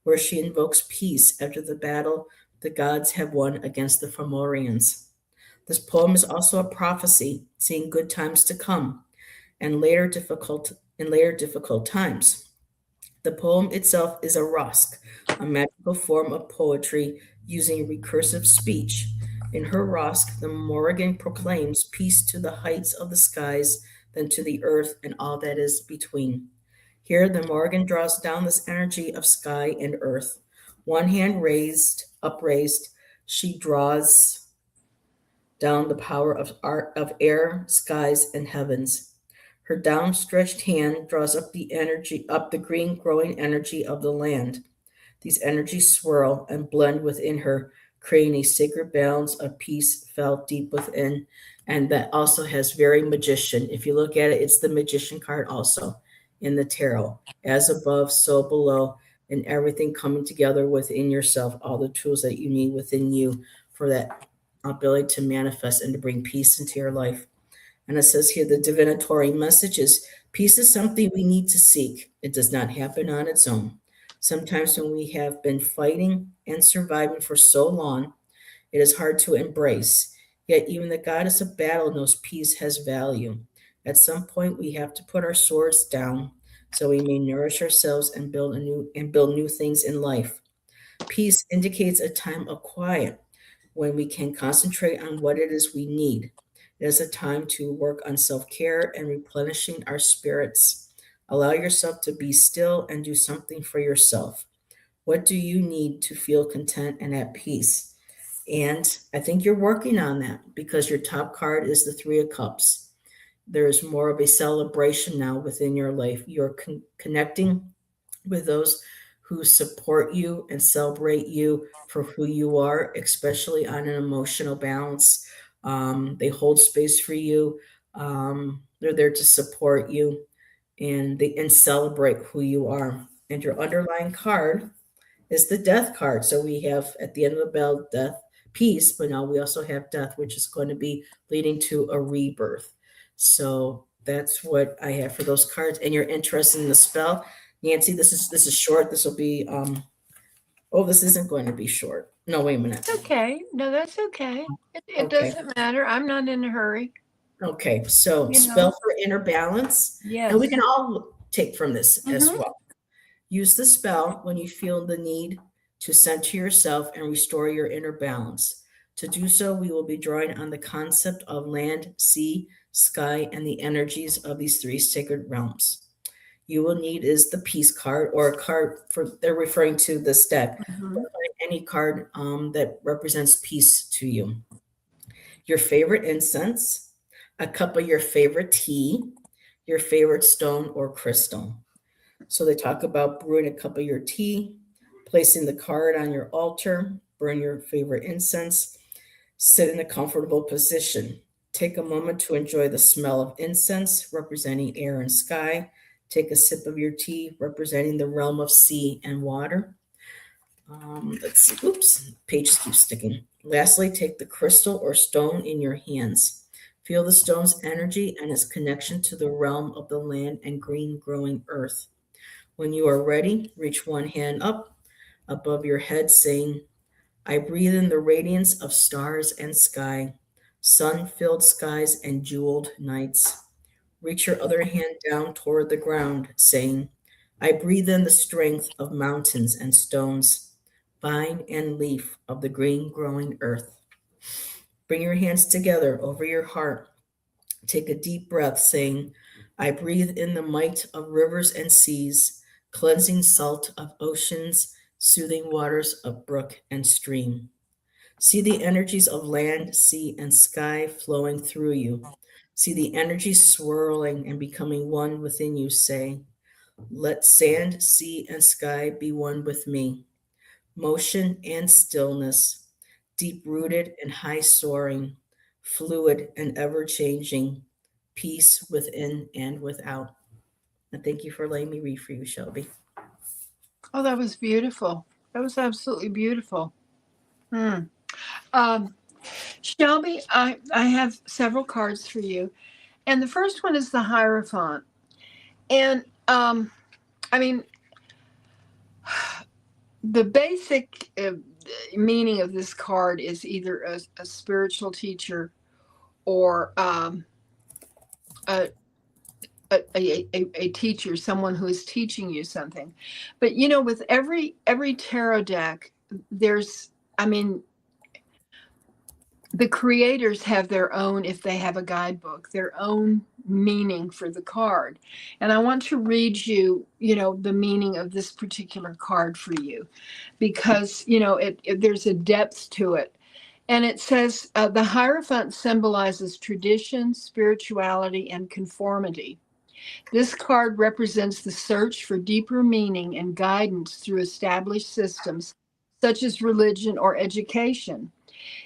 where she invokes peace after the battle the gods have won against the Fomorians. This poem is also a prophecy, seeing good times to come and later difficult times. The poem itself is a rusk, a magical form of poetry using recursive speech. In her rusk, the Morrigan proclaims peace to the heights of the skies, then to the earth and all that is between. Here, the Morrigan draws down this energy of sky and earth. One hand upraised, she draws down the power of air, skies, and heavens. Her downstretched hand draws up the green growing energy of the land. These energies swirl and blend within her, creating a sacred balance of peace felt deep within. And that also has very magician. If you look at it, it's the magician card also in the tarot. As above, so below, and everything coming together within yourself, all the tools that you need within you for that ability to manifest and to bring peace into your life. And it says here the divinatory message is peace is something we need to seek. It does not happen on its own. Sometimes when we have been fighting and surviving for so long, it is hard to embrace. Yet even the goddess of battle knows peace has value. At some point we have to put our swords down so we may nourish ourselves and build new things in life. Peace indicates a time of quiet when we can concentrate on what it is we need. It is a time to work on self care and replenishing our spirits. Allow yourself to be still and do something for yourself. What do you need to feel content and at peace? And I think you're working on that because your top card is the Three of Cups. There is more of a celebration now within your life. You're connecting with those who support you and celebrate you for who you are, especially on an emotional balance. They hold space for you. They're there to support you and celebrate who you are. And your underlying card is the death card. So we have at the end of the bell death, peace, but now we also have death, which is going to be leading to a rebirth. So that's what I have for those cards. And you're interested in the spell, Nancy. This is short. This will be oh, this isn't going to be short. No, wait a minute. Okay. No, that's okay. It Okay. doesn't matter. I'm not in a hurry. Okay. So You spell know. for inner balance, and we Yes. can all take from this as Mm-hmm. well. Use the spell when you feel the need to center yourself and restore your inner balance. To do so, we will be drawing on the concept of land, sea, sky, and the energies of these three sacred realms. You will need is the peace card or a card for they're referring to this deck, Mm-hmm. but any card that represents peace to you. Your favorite incense, a cup of your favorite tea, your favorite stone or crystal. So they talk about brewing a cup of your tea, placing the card on your altar, burn your favorite incense, sit in a comfortable position. Take a moment to enjoy the smell of incense, representing air and sky. Take a sip of your tea, representing the realm of sea and water. Let's see. Oops, pages keep sticking. Lastly, take the crystal or stone in your hands. Feel the stone's energy and its connection to the realm of the land and green growing earth. When you are ready, reach one hand up above your head, saying, I breathe in the radiance of stars and sky, sun filled skies and jeweled nights. Reach your other hand down toward the ground, saying, I breathe in the strength of mountains and stones, vine and leaf of the green growing earth. Bring your hands together over your heart. Take a deep breath, saying, I breathe in the might of rivers and seas, cleansing salt of oceans, soothing waters of brook and stream. See the energies of land, sea, and sky flowing through you. See the energy swirling and becoming one within you. Say, let sand, sea, and sky be one with me. Motion and stillness, deep rooted and high soaring, fluid and ever changing, peace within and without. And thank you for letting me read for you, Shelby. Oh, that was beautiful. That was absolutely beautiful. Hmm. Um, Shelby, I have several cards for you. And the first one is the Hierophant. And I mean, the basic meaning of this card is either a spiritual teacher or a, a teacher, someone who is teaching you something. But you know, with every tarot deck, there's, I mean, the creators have their own, if they have a guidebook, their own meaning for the card. And I want to read you, you know, the meaning of this particular card for you, because, you know, there's a depth to it. And it says the Hierophant symbolizes tradition, spirituality, and conformity. This card represents the search for deeper meaning and guidance through established systems such as religion or education.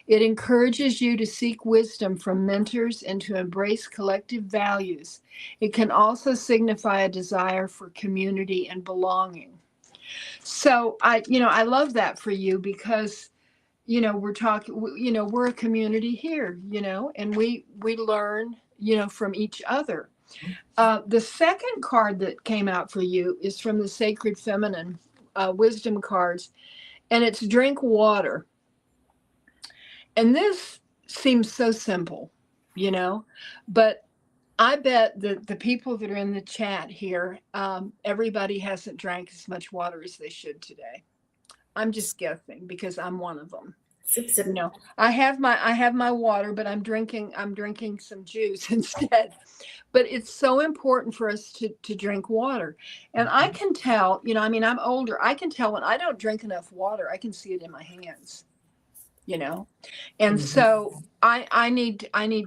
It encourages you to seek wisdom from mentors and to embrace collective values. It can also signify a desire for community and belonging. So I love that for you because, you know, we're talking, you know, we're a community here, you know, and we learn, you know, from each other. The second card that came out for you is from the Sacred Feminine Wisdom cards, and it's drink water. And this seems so simple, you know, but I bet that the people that are in the chat here, everybody hasn't drank as much water as they should today. I'm just guessing because I'm one of them. Sip, You sip. know, I have my water, but I'm drinking some juice instead. But it's so important for us to drink water. And I can tell, you know, I mean, I'm older. I can tell when I don't drink enough water. I can see it in my hands, you know. And Mhm. so I need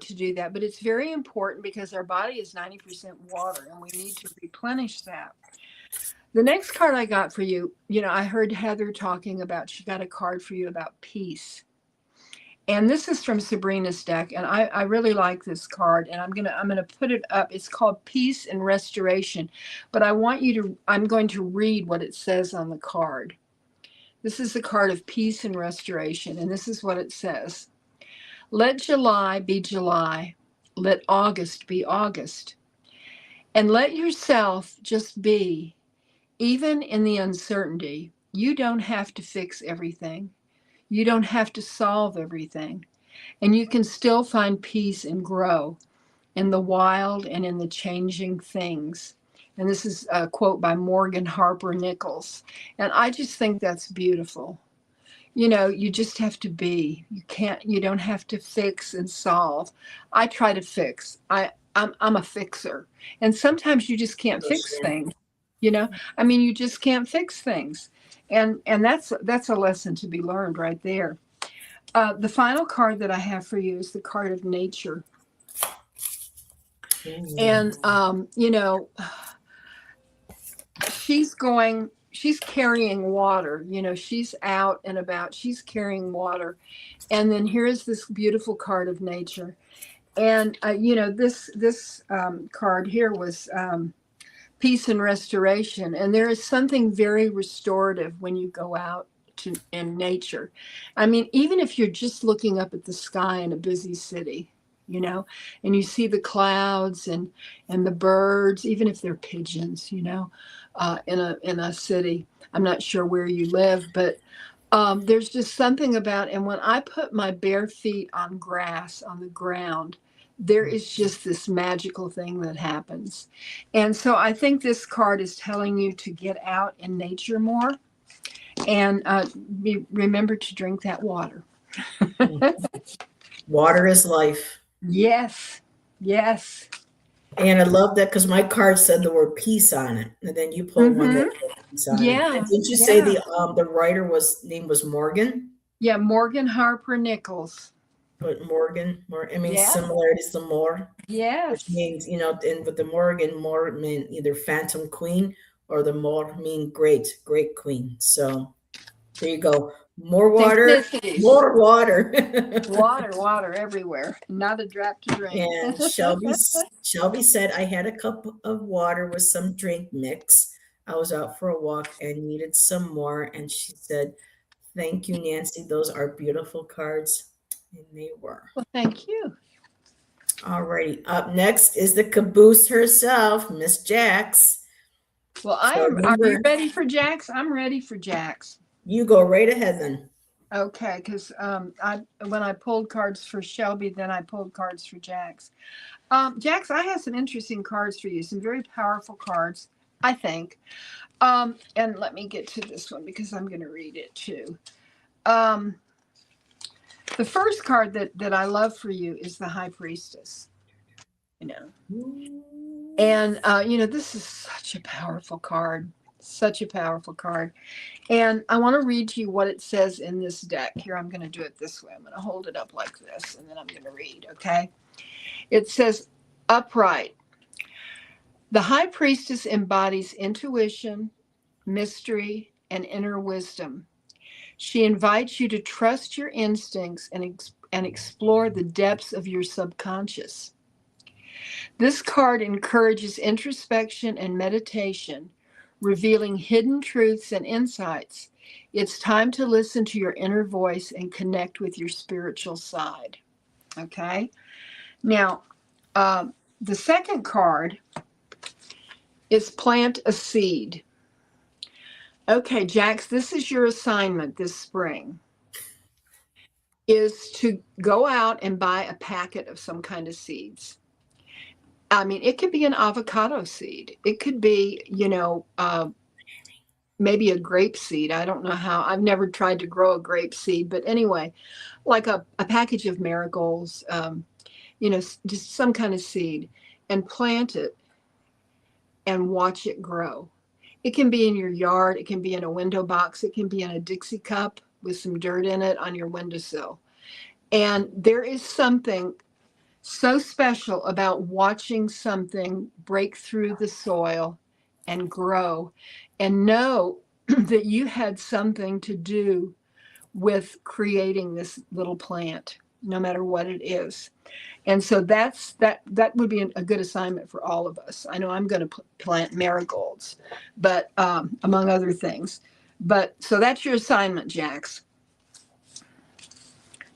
to do that, but it's very important because our body is 90% water and we need to replenish that. The next card I got for you, you know, I heard Heather talking about, she got a card for you about peace. And this is from Sabrina's deck, and I really like this card, and I'm gonna put it up. It's called Peace and Restoration, but I'm going to read what it says on the card. This is the card of peace and restoration, and this is what it says. Let July be July. Let August be August. And let yourself just be, even in the uncertainty. You don't have to fix everything. You don't have to solve everything. And you can still find peace and grow in the wild and in the changing things. And this is a quote by Morgan Harper Nichols. And I just think that's beautiful. You know, you just have to be. You don't have to fix and solve. I try to fix. I'm a fixer. And sometimes you just can't fix Understand. things. You know, I mean, you just can't fix things. And that's a lesson to be learned right there. The final card that I have for you is the card of nature. Ooh. And, you know, she's carrying water, you know, she's out and about, she's carrying water. And then here's this beautiful card of nature. And, you know, this card here was peace and restoration. And there is something very restorative when you go out in nature. I mean, even if you're just looking up at the sky in a busy city, you know, and you see the clouds and the birds, even if they're pigeons, you know, in a city. I'm not sure where you live, but there's just something about, and when I put my bare feet on grass on the ground, there is just this magical thing that happens. And so I think this card is telling you to get out in nature more and remember to drink that water. Water is life. Yes, yes. And I love that because my card said the word peace on it, and then you pulled one that Mm-hmm. said peace on it. And Yeah, didn't you say yeah. the writer was name was Morgan? Yeah, Morgan Harper Nichols. but Morgan, more, it means Yeah. similarities to Moor, which Yes. means, and with the Morgan, Moor mean either phantom queen or the Moor mean great queen. So there you go. Synchronicities. More water. Water, water everywhere. Not a drop to drink. And Shelby said I had a cup of water with some drink mix. I was out for a walk and needed some more. And she said, "Thank you, Nancy. Those are beautiful cards." And they were. Well, thank you. Alrighty. Up next is the caboose herself, Miss Jax. Well, I So am. Are you remember, ready for Jax? I'm ready for Jax. you go right ahead then. Okay, because I when I pulled cards for Shelby, then I pulled cards for Jax. Jax, I have some interesting cards for you. Some very powerful cards, I think. And let me get to this one because I'm going to read it too. Um, the first card that I love for you is the High Priestess. You know, and this is such a powerful card. Such a powerful card. And I want to read to you what it says in this deck. Here, I'm going to do it this way. I'm going to hold it up like this, and then I'm going to read, okay? It says, upright. The High Priestess embodies intuition, mystery, and inner wisdom. She invites you to trust your instincts and explore the depths of your subconscious. This card encourages introspection and meditation, revealing hidden truths and insights. It's time to listen to your inner voice and connect with your spiritual side. Okay? Now, the second card is plant a seed. Okay, Jax, this is your assignment this spring, is to go out and buy a packet of some kind of seeds. I mean, it could be an avocado seed. It could be, maybe a grape seed. I don't know how. I've never tried to grow a grape seed, but anyway, like a package of marigolds, just some kind of seed, and plant it and watch it grow. It can be in your yard. It can be in a window box. It can be in a Dixie cup with some dirt in it on your windowsill. And there is something so special about watching something break through the soil and grow and know that you had something to do with creating this little plant, no matter what it is. And so that would be a good assignment for all of us. I know I'm going to plant marigolds, but among other things. But so that's your assignment, Jax.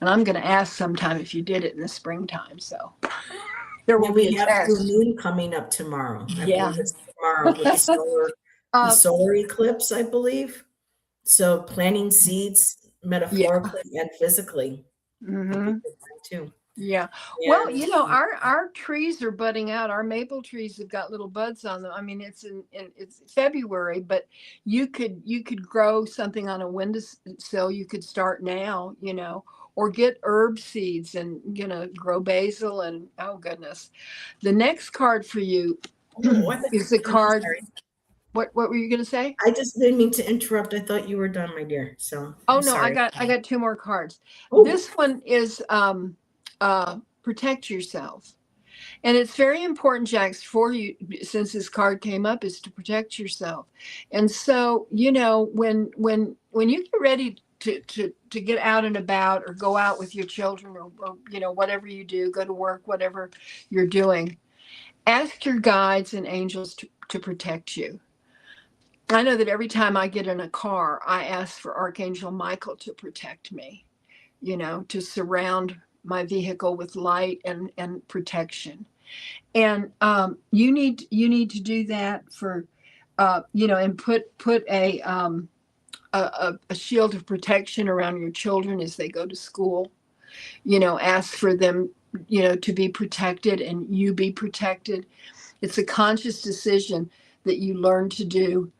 And I'm going to ask sometime if you did it in the springtime. So there will And be we a have full test. moon coming up tomorrow. I believe Yeah. it's tomorrow with the uh, solar eclipse, I believe. So planting seeds yeah. metaphorically and physically would be Hmm. good time too. Yeah. Well, And our trees are budding out. Our maple trees have got little buds on them. I mean, it's February, but you could grow something on a windowsill. You could start now, or get herb seeds and grow basil and oh goodness. The next card for you oh, I thought is the I'm card. sorry. What were you going to say? I just didn't mean to interrupt. I thought you were done, my dear. So Oh I'm no, I sorry. got two more cards. Oh, This one is protect yourself. And it's very important, Jax, for you, since this card came up, is to protect yourself. And so, when you get ready to get out and about or go out with your children or whatever you do, go to work, whatever you're doing, ask your guides and angels to protect you. I know that every time I get in a car, I ask for Archangel Michael to protect me, to surround my vehicle with light and protection. And you need to do that for and put a shield of protection around your children as they go to school. Ask for them to be protected and you be protected. It's a conscious decision that you learn to do,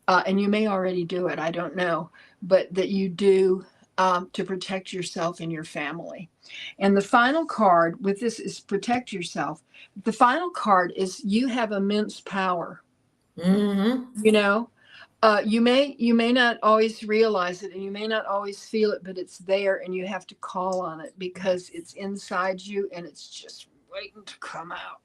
and you may already do it, I don't know, but that you do, to protect yourself and your family. And the final card with this is protect yourself. The final card is you have immense power, mm-hmm. you know. You may not always realize it, and you may not always feel it, but it's there, and you have to call on it because it's inside you, and it's just waiting to come out.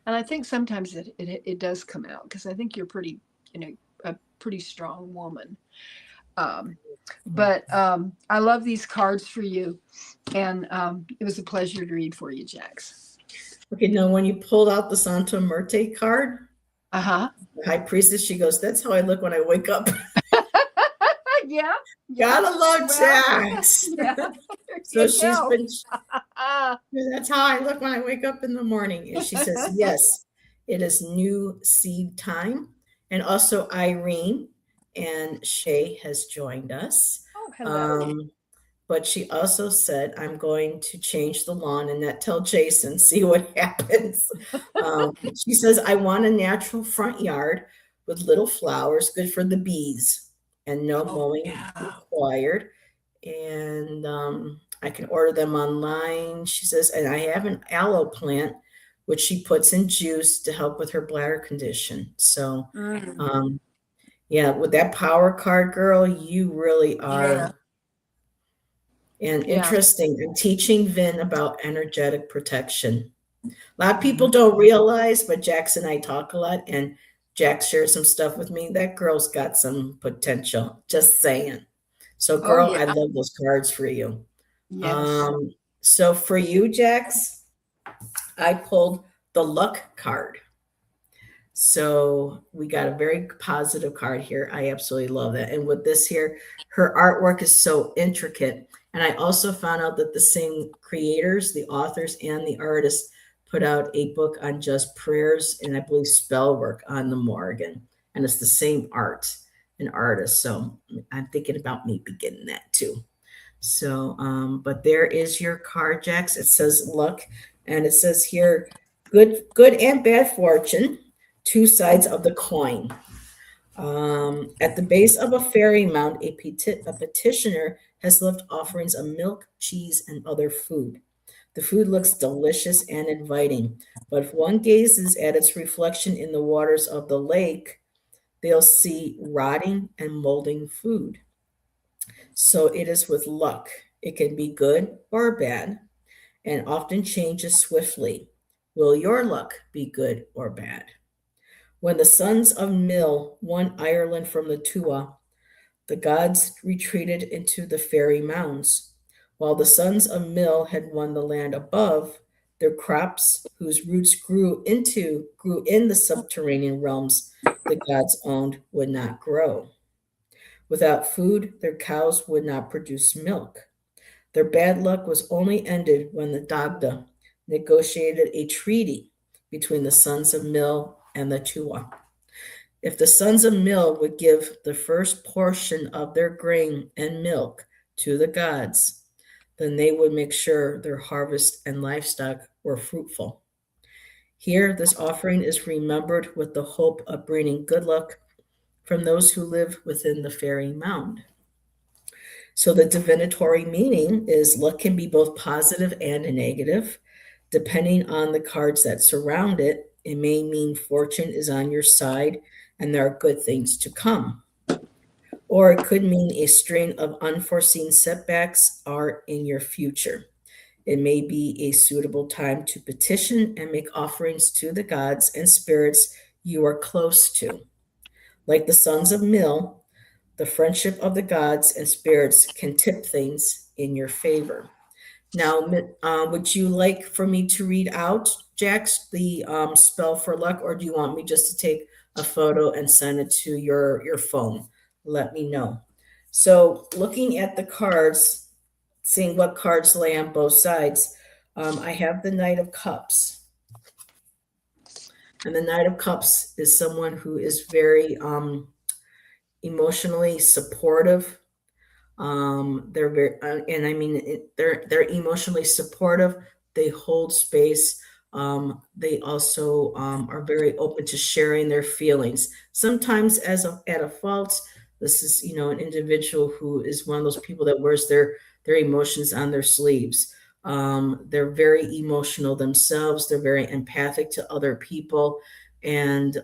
And I think sometimes it does come out because I think you're pretty, you know, a pretty strong woman. Um, but I love these cards for you, and it was a pleasure to read for you, Jax. Okay, now when you pulled out the Santa Muerte card, Uh huh. the high priestess, she goes, "That's how I look when I wake up." Yeah. Yeah. Gotta love Well. Jax. Yeah. There So you she's go. been, that's how I look when I wake up in the morning. And she says, yes, it is new seed time. And also Irene and Shay has joined us. Oh, hello. Um, but she also said, I'm going to change the lawn and not tell Jason, see what happens. She says, I want a natural front yard with little flowers, good for the bees, and no Oh, mowing yeah. required. And I can order them online. She says, and I have an aloe plant, which she puts in juice to help with her bladder condition. So, Mm, um, yeah, with that power card, girl, you really yeah. are. And Yeah. interesting, I'm teaching Vin about energetic protection. A lot of people Mhm. don't realize, but Jax and I talk a lot, and Jax shared some stuff with me. That girl's got some potential. Just saying. So, Oh, girl, yeah. I love those cards for you. Yes. So for you, Jax, I pulled the luck card. So we got a very positive card here. I absolutely love that. And with this here, her artwork is so intricate. And I also found out that the same creators, the authors, and the artists put out a book on just prayers and I believe spell work on the Morrigan. And it's the same art and artist. So I'm thinking about maybe getting that too. So, but there is your card, Jax. It says luck, and it says here, good and bad fortune, two sides of the coin. At the base of a fairy mound, a petitioner has left offerings of milk, cheese, and other food. The food looks delicious and inviting, but if one gazes at its reflection in the waters of the lake, they'll see rotting and molding food. So it is with luck. It can be good or bad and often changes swiftly. Will your luck be good or bad? When the sons of Mil won Ireland from the Tua, the gods retreated into the fairy mounds. While the sons of Mil had won the land above, their crops, whose roots grew in the subterranean realms the gods owned, would not grow. Without food, their cows would not produce milk. Their bad luck was only ended when the Dagda negotiated a treaty between the sons of Mil and the Tuwa. If the sons of Mil would give the first portion of their grain and milk to the gods, then they would make sure their harvest and livestock were fruitful. Here, this offering is remembered with the hope of bringing good luck from those who live within the fairy mound. So the divinatory meaning is luck can be both positive and negative. Depending on the cards that surround it, it may mean fortune is on your side and there are good things to come. Or it could mean a string of unforeseen setbacks are in your future. It may be a suitable time to petition and make offerings to the gods and spirits you are close to. Like the sons of Mil, the friendship of the gods and spirits can tip things in your favor. Now, would you like for me to read out, Jax, the spell for luck, or do you want me just to take a photo and send it to your phone? Let me know. So, looking at the cards, seeing what cards lay on both sides, I have the Knight of Cups. And the Knight of Cups is someone who is very emotionally supportive. They're very, and I mean, they're emotionally supportive. They hold space. They also are very open to sharing their feelings. Sometimes, at a fault, this is an individual who is one of those people that wears their emotions on their sleeves. They're very emotional themselves. They're very empathic to other people, and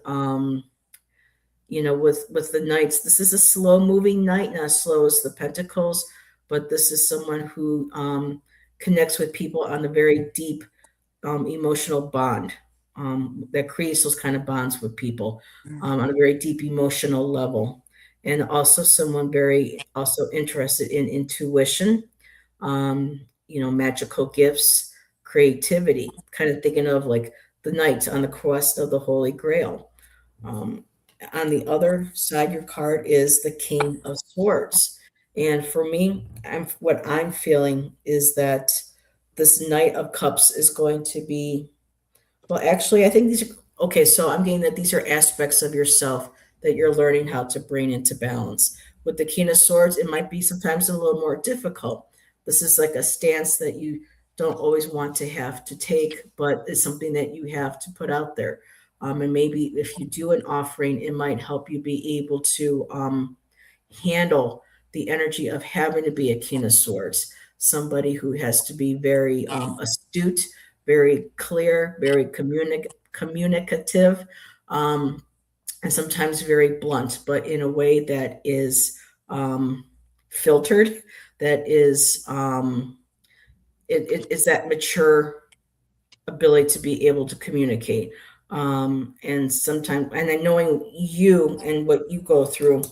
with the knights, this is a slow moving knight, not as slow as the pentacles, but this is someone who connects with people on a very deep emotional bond, that creates those kind of bonds with people on a very deep emotional level. And also someone very also interested in intuition, magical gifts, creativity, kind of thinking of like the knights on the quest of the Holy Grail. Um, on the other side, your card is the King of Swords. And for me, what I'm feeling is that this Knight of Cups is going to be, well, actually, I think these are okay. So I'm getting that these are aspects of yourself that you're learning how to bring into balance. With the King of Swords, it might be sometimes a little more difficult. This is like a stance that you don't always want to have to take, but it's something that you have to put out there. And maybe if you do an offering, it might help you be able to handle the energy of having to be a King of Swords, somebody who has to be very astute, very clear, very communicative, um, and sometimes very blunt, but in a way that is filtered, that is it is that mature ability to be able to communicate. And sometimes, and then knowing you and what you go through,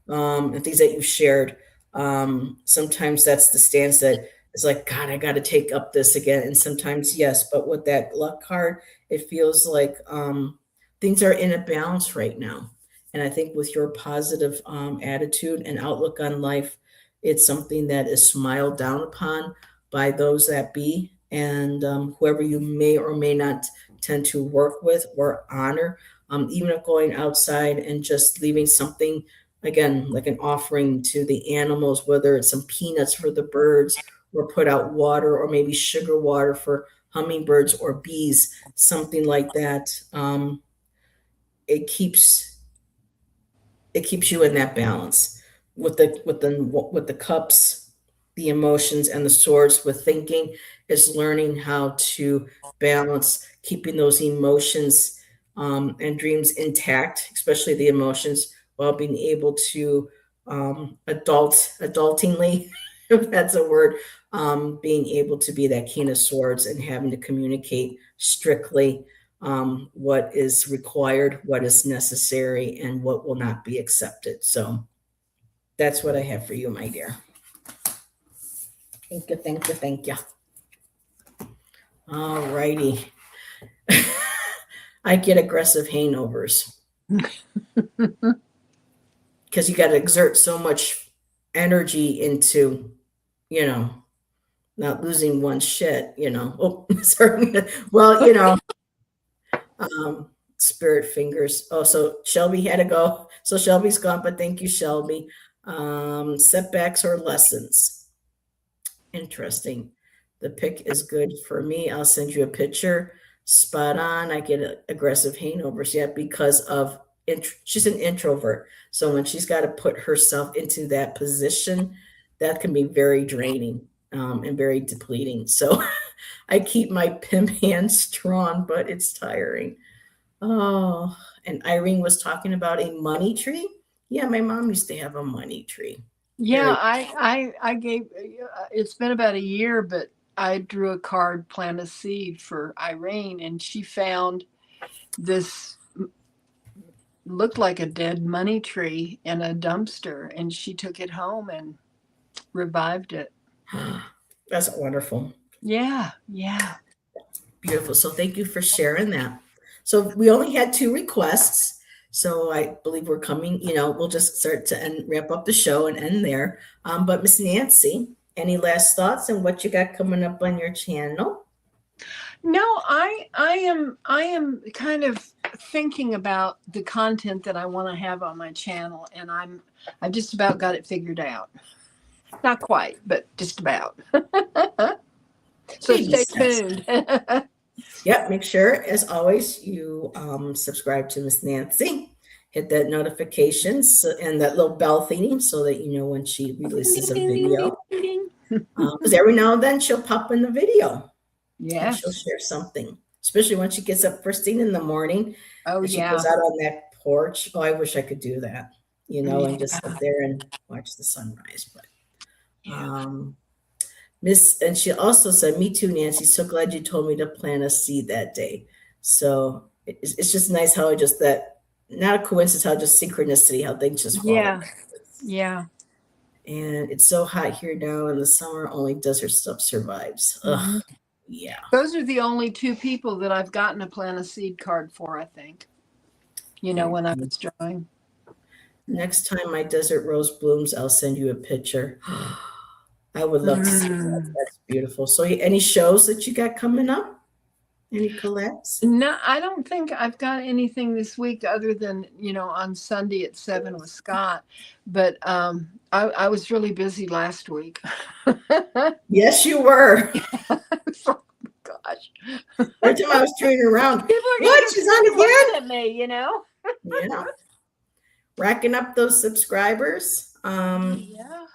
and things that you've shared, sometimes that's the stance that is like, God, I got to take up this again. And sometimes, yes, but with that luck card, it feels like things are in a balance right now. And I think with your positive attitude and outlook on life, it's something that is smiled down upon by those that be, and whoever you may or may not tend to work with or honor. Even if going outside and just leaving something, again, like an offering to the animals, whether it's some peanuts for the birds, or put out water, or maybe sugar water for hummingbirds or bees, something like that. It keeps it keeps you in that balance with the cups, the emotions, and the swords. With thinking is learning how to balance keeping those emotions and dreams intact, especially the emotions, while being able to adultingly, if that's a word, being able to be that King of Swords and having to communicate strictly what is required, what is necessary, and what will not be accepted. So that's what I have for you, my dear. Thank you, thank you, thank you. All righty. I get aggressive hangovers because you got to exert so much energy into, you know, not losing one shit, Oh, sorry. Well, um, spirit fingers. Oh, so Shelby had to go. So Shelby's gone, but thank you, Shelby. Setbacks or lessons. Interesting. The pick is good for me. I'll send you a picture. Spot on. I get aggressive hangovers, yeah, because of she's an introvert. So when she's got to put herself into that position, that can be very draining and very depleting. So I keep my pimp hand strong, but it's tiring. Oh, and Irene was talking about a money tree. Yeah, my mom used to have a money tree. Yeah, Very I gave. It's been about a year, but I drew a card, plant a seed for Irene, and she found this looked like a dead money tree in a dumpster, and she took it home and revived it. that's wonderful. Yeah, yeah. Beautiful. So thank you for sharing that. So we only had two requests. So I believe we're coming, we'll just start to wrap up the show and end there. But Miss Nancy, any last thoughts on what you got coming up on your channel? No, I am kind of thinking about the content that I want to have on my channel, and I've just about got it figured out. Not quite, but just about. So Baby stay steps. tuned. Yep, make sure, as always, you subscribe to Miss Nancy. Hit that notifications and that little bell thingy so that you know when she Ding, releases a ding, ding, ding, video. ding. Because every now and then she'll pop in the video and she'll Yes. share something, especially when she gets up first thing in the morning Oh and she goes yeah. out on that porch. Oh, I wish I could do that, and just sit Yeah. there and watch the sunrise. But Yeah. um, Miss, and she also said, "Me too, Nancy. So glad you told me to plant a seed that day." So it's just nice how it just that not a coincidence, how just synchronicity, how things just fall in Yeah. place. Yeah. And it's so hot here now in the summer, only desert stuff survives. Ugh, Mhm. yeah. Those are the only two people that I've gotten a plant a seed card for, I think, Very when I cool. was drawing. Next time my desert rose blooms, I'll send you a picture. I would love to see that. Mm. That's beautiful. So, any shows that you got coming up? Any collabs? No, I don't think I've got anything this week other than, on Sunday at 7 with Scott. But I was really busy last week. I Yes, you were. was like, oh, gosh. Every time I was turning around, People are going to what? get She's sick on of looking again? at me. Yeah, racking up those subscribers. Yeah.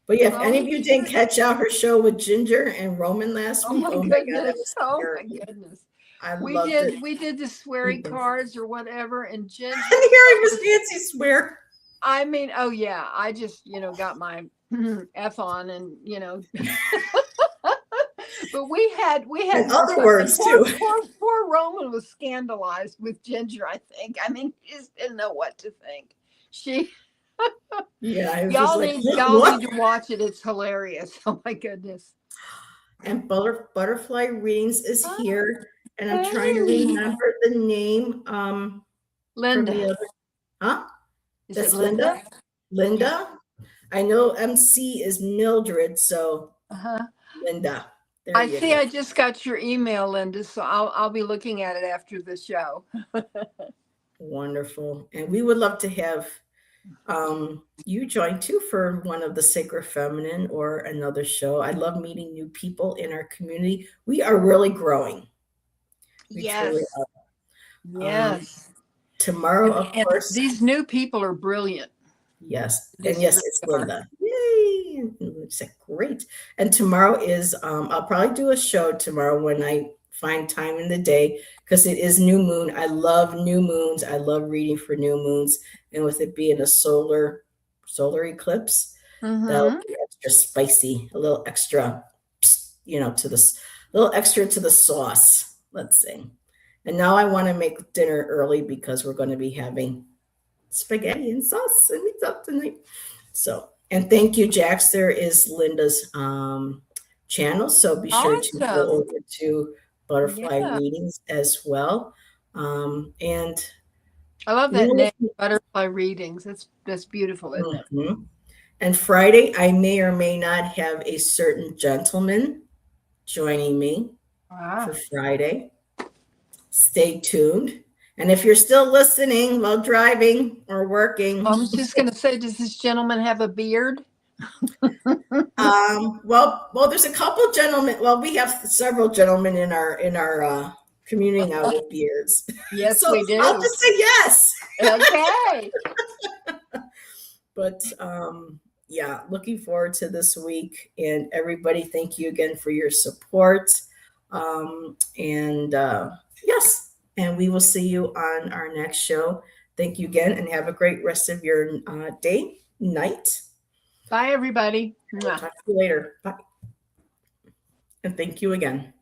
But yeah, if any Slowly of you but didn't surely. catch out her show with Ginger and Roman last Oh week, my oh my God, that goodness. was Oh my hysterical. goodness. I We loved it. did we did the sweary And cards or whatever, and Ginger hearing Miss Nancy swear. I mean, oh yeah, I just, got my F on and, but we had And other and words poor too. poor Roman was scandalized with Ginger, I think. I mean, he just didn't know what to think. She Yeah, I was just y'all like, need "Huh, y'all what?" need to watch it. It's hilarious. Oh my goodness. And Butterfly Readings is here. And I'm trying to Hey. remember the name from Linda. the other. Huh? Is it That's Linda? Linda? Yeah. Linda? I know MC is Mildred, so Uh-huh. Linda. There I you see go. I just got your email, Linda, so I'll be looking at it after the show. Wonderful. And we would love to have you join too for one of the Sacred Feminine or another show. I love meeting new people in our community. We are really growing. We truly Yes. are. Yes. Tomorrow, And, of and course, these new people are brilliant. yes. And Just yes, really it's are. Linda. Yay. It's like, great. And tomorrow is, I'll probably do a show tomorrow when I find time in the day because it is new moon. I love new moons. I love reading for new moons. And with it being a solar eclipse, that'll Mm-hmm. be extra spicy, a little extra, to this, little extra to the sauce, let's say. And now I want to make dinner early because we're going to be having spaghetti and sauce and it's up tonight. So, and thank you, Jax. There is Linda's channel. So be sure to go Awesome. over to Butterfly Yeah. Readings as well. And I love we that name, will. Butterfly Readings. That's beautiful, isn't it? Mhm. And Friday, I may or may not have a certain gentleman joining me for Wow. Friday. Stay tuned. And if you're still listening while driving or I working, was just going to say, does this gentleman have a beard? well, there's a couple gentlemen. Well, we have several gentlemen in our community now with beards. Yes, So we I'll do. just say yes. Okay. But yeah, looking forward to this week. And everybody, thank you again for your support. And yes, and we will see you on our next show. Thank you again, and have a great rest of your day, night. Bye, everybody. We'll Mwah. talk to you later. Bye. And thank you again.